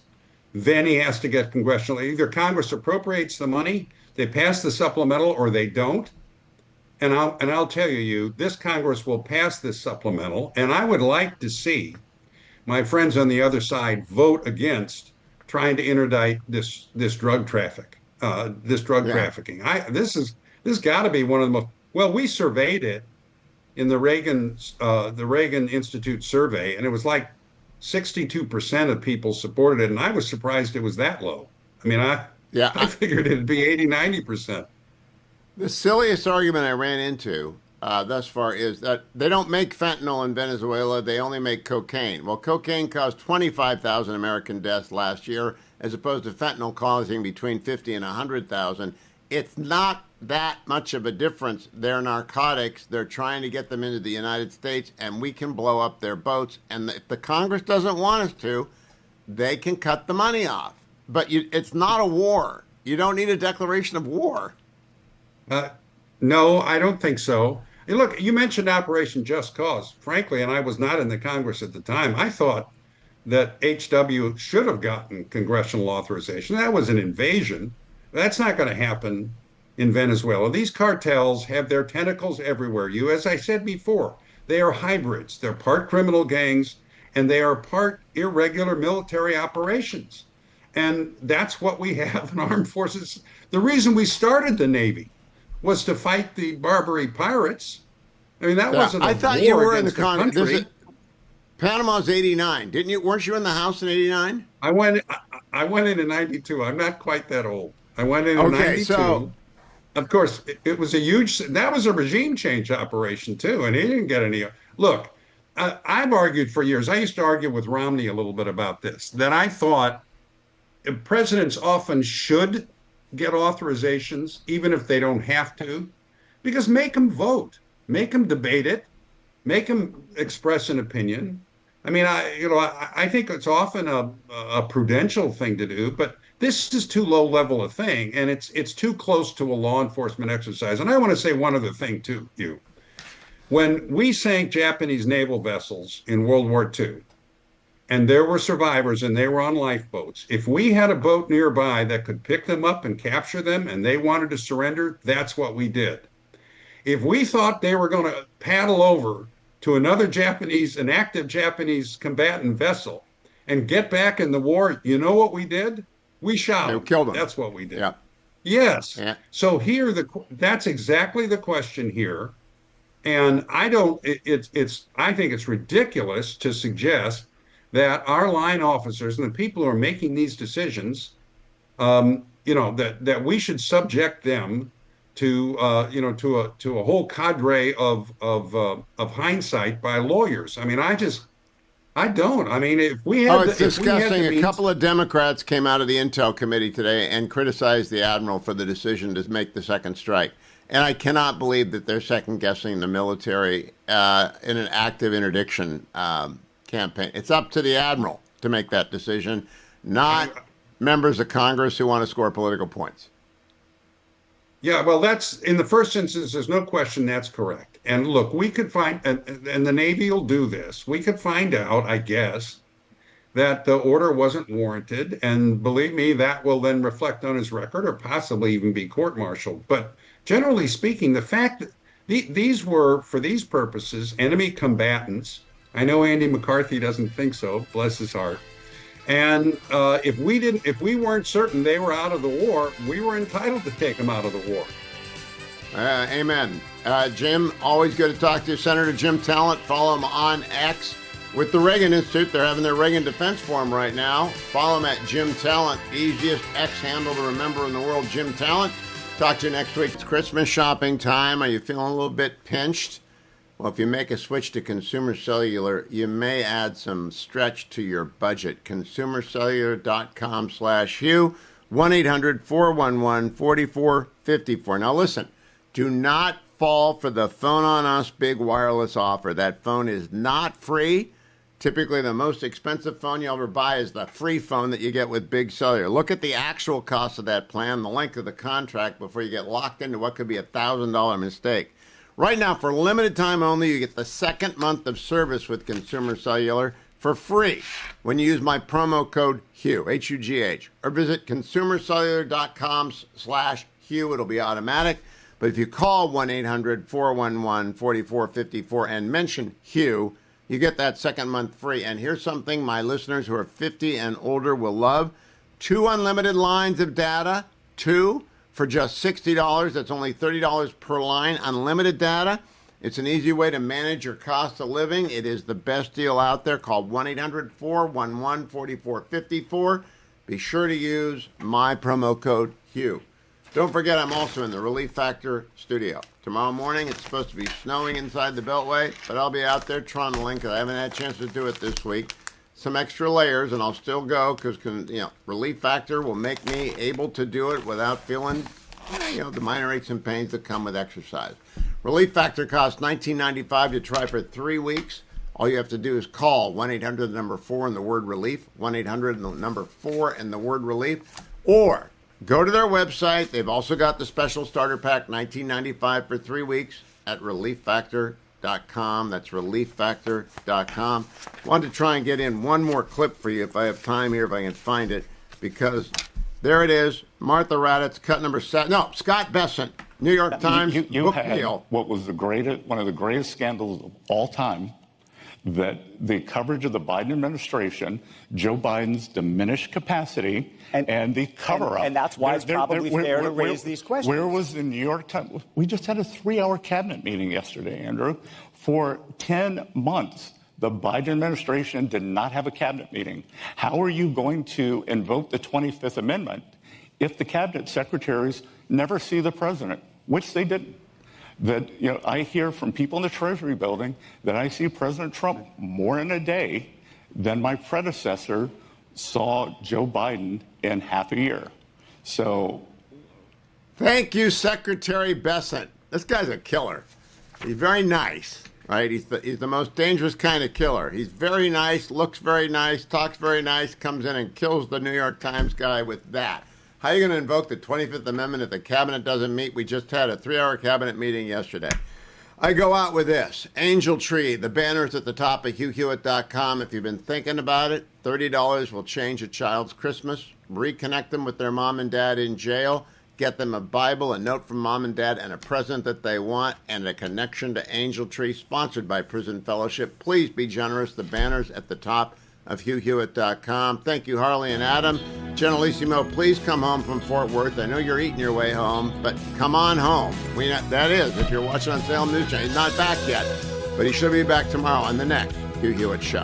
then he has to get congressional. Either Congress appropriates the money, they pass the supplemental, or they don't. And I'll tell you, this Congress will pass this supplemental, and I would like to see my friends on the other side vote against trying to interdict this drug traffic. Trafficking. This got to be one of the most. Well, we surveyed it in the Reagan Institute survey, and it was like 62% of people supported it, and I was surprised it was that low. I mean, I figured it'd be 80-90%. The silliest argument I ran into thus far is that they don't make fentanyl in Venezuela; they only make cocaine. Well, cocaine caused 25,000 American deaths last year, as opposed to fentanyl causing between 50 and 100,000. It's not that much of a difference. They're narcotics. They're trying to get them into the United States, and we can blow up their boats. And if the Congress doesn't want us to, they can cut the money off. But it's not a war. You don't need a declaration of war. No, I don't think so. Hey, look, you mentioned Operation Just Cause. Frankly, and I was not in the Congress at the time, I thought that HW should have gotten congressional authorization. That was an invasion. That's not going to happen in Venezuela. These cartels have their tentacles everywhere. As I said before, they are hybrids. They're part criminal gangs, and they are part irregular military operations. And that's what we have in armed forces. The reason we started the Navy was to fight the Barbary pirates. I mean, that wasn't. I thought you were in the Congress. Panama's 89, didn't you? Weren't you in the House in 89? I went in in 92. I'm not quite that old. I went in 92. So, of course, it was a huge. That was a regime change operation too, and he didn't get any. Look, I've argued for years. I used to argue with Romney a little bit about this. That I thought presidents often should get authorizations, even if they don't have to. because make them vote, make them debate it, make them express an opinion. I mean, I think it's often a prudential thing to do, but this is too low level a thing, and it's too close to a law enforcement exercise. And I want to say one other thing too, Hugh. When we sank Japanese naval vessels in World War II, and there were survivors and they were on lifeboats, if we had a boat nearby that could pick them up and capture them and they wanted to surrender, that's what we did. If we thought they were going to paddle over to another an active Japanese combatant vessel and get back in the war, you know what we did? We shot them. Killed them. That's what we did. Yeah. Yes. Yeah. So here, that's exactly the question here. And I think it's ridiculous to suggest that our line officers and the people who are making these decisions, that we should subject them to a whole cadre of hindsight by lawyers. I mean, I don't. I mean, if we had, it's disgusting. A couple of Democrats came out of the Intel Committee today and criticized the admiral for the decision to make the second strike. And I cannot believe that they're second guessing the military in an active interdiction campaign. It's up to the admiral to make that decision, not members of Congress who want to score political points. Yeah, well, that's in the first instance, there's no question that's correct. And look, we could find, and the Navy will do this, we could find out, I guess, that the order wasn't warranted. And believe me, that will then reflect on his record or possibly even be court-martialed. But generally speaking, the fact that these were, for these purposes, enemy combatants. I know Andy McCarthy doesn't think so, bless his heart. And if we weren't certain they were out of the war, we were entitled to take them out of the war. Amen. Jim, always good to talk to you. Senator Jim Talent. Follow him on X with the Reagan Institute. They're having their Reagan Defense Forum right now. Follow him at Jim Talent, easiest X handle to remember in the world, Jim Talent. Talk to you next week. It's Christmas shopping time. Are you feeling a little bit pinched? Well, if you make a switch to Consumer Cellular, you may add some stretch to your budget. ConsumerCellular.com/Hugh, 1-800-411-4454. Now listen, do not fall for the phone on us big wireless offer. That phone is not free. Typically, the most expensive phone you'll ever buy is the free phone that you get with Big Cellular. Look at the actual cost of that plan, the length of the contract before you get locked into what could be a $1,000 mistake. Right now, for limited time only, you get the second month of service with Consumer Cellular for free when you use my promo code Hugh, H-U-G-H, or visit ConsumerCellular.com/Hugh. It'll be automatic. But if you call 1-800-411-4454 and mention Hugh, you get that second month free. And here's something my listeners who are 50 and older will love. 2 unlimited lines of data, 2 for just $60. That's only $30 per line. Unlimited data. It's an easy way to manage your cost of living. It is the best deal out there. Call 1-800-411-4454. Be sure to use my promo code Hugh. Don't forget, I'm also in the Relief Factor studio. Tomorrow morning, it's supposed to be snowing inside the Beltway, but I'll be out there trundling because I haven't had a chance to do it this week. Some extra layers, and I'll still go because Relief Factor will make me able to do it without feeling, the minor aches and pains that come with exercise. Relief Factor costs $19.95 to try for 3 weeks. All you have to do is call 1-800-4 and the word relief, 1-800-4 and the word relief, or go to their website. They've also got the special starter pack, $19.95 for 3 weeks at relieffactor.com. That's relieffactor.com. Wanted to try and get in one more clip for you if I have time here, if I can find it, because there it is. Martha Raddatz, cut number 7. No, Scott Bessent, New York Times book deal. What was one of the greatest scandals of all time, that the coverage of the Biden administration, Joe Biden's diminished capacity, and the cover-up. And that's why it's probably fair to raise these questions. Where was the New York Times? We just had a 3-hour cabinet meeting yesterday, Andrew. For 10 months, the Biden administration did not have a cabinet meeting. How are you going to invoke the 25th Amendment if the cabinet secretaries never see the president, which they didn't? That, I hear from people in the Treasury building that I see President Trump more in a day than my predecessor saw Joe Biden in half a year. So, thank you, Secretary Bessent. This guy's a killer. He's very nice, right? He's the most dangerous kind of killer. He's very nice, looks very nice, talks very nice, comes in and kills the New York Times guy with that. How are you going to invoke the 25th Amendment if the cabinet doesn't meet? We just had a 3-hour cabinet meeting yesterday. I go out with this. Angel Tree. The banner's at the top of HughHewitt.com. If you've been thinking about it, $30 will change a child's Christmas. Reconnect them with their mom and dad in jail. Get them a Bible, a note from mom and dad, and a present that they want, and a connection to Angel Tree, sponsored by Prison Fellowship. Please be generous. The banner's at the top of HughHewitt.com. Thank you, Harley and Adam. Generalissimo, please come home from Fort Worth. I know you're eating your way home, but come on home. That is, if you're watching on Salem News Channel. He's not back yet, but he should be back tomorrow on the next Hugh Hewitt Show.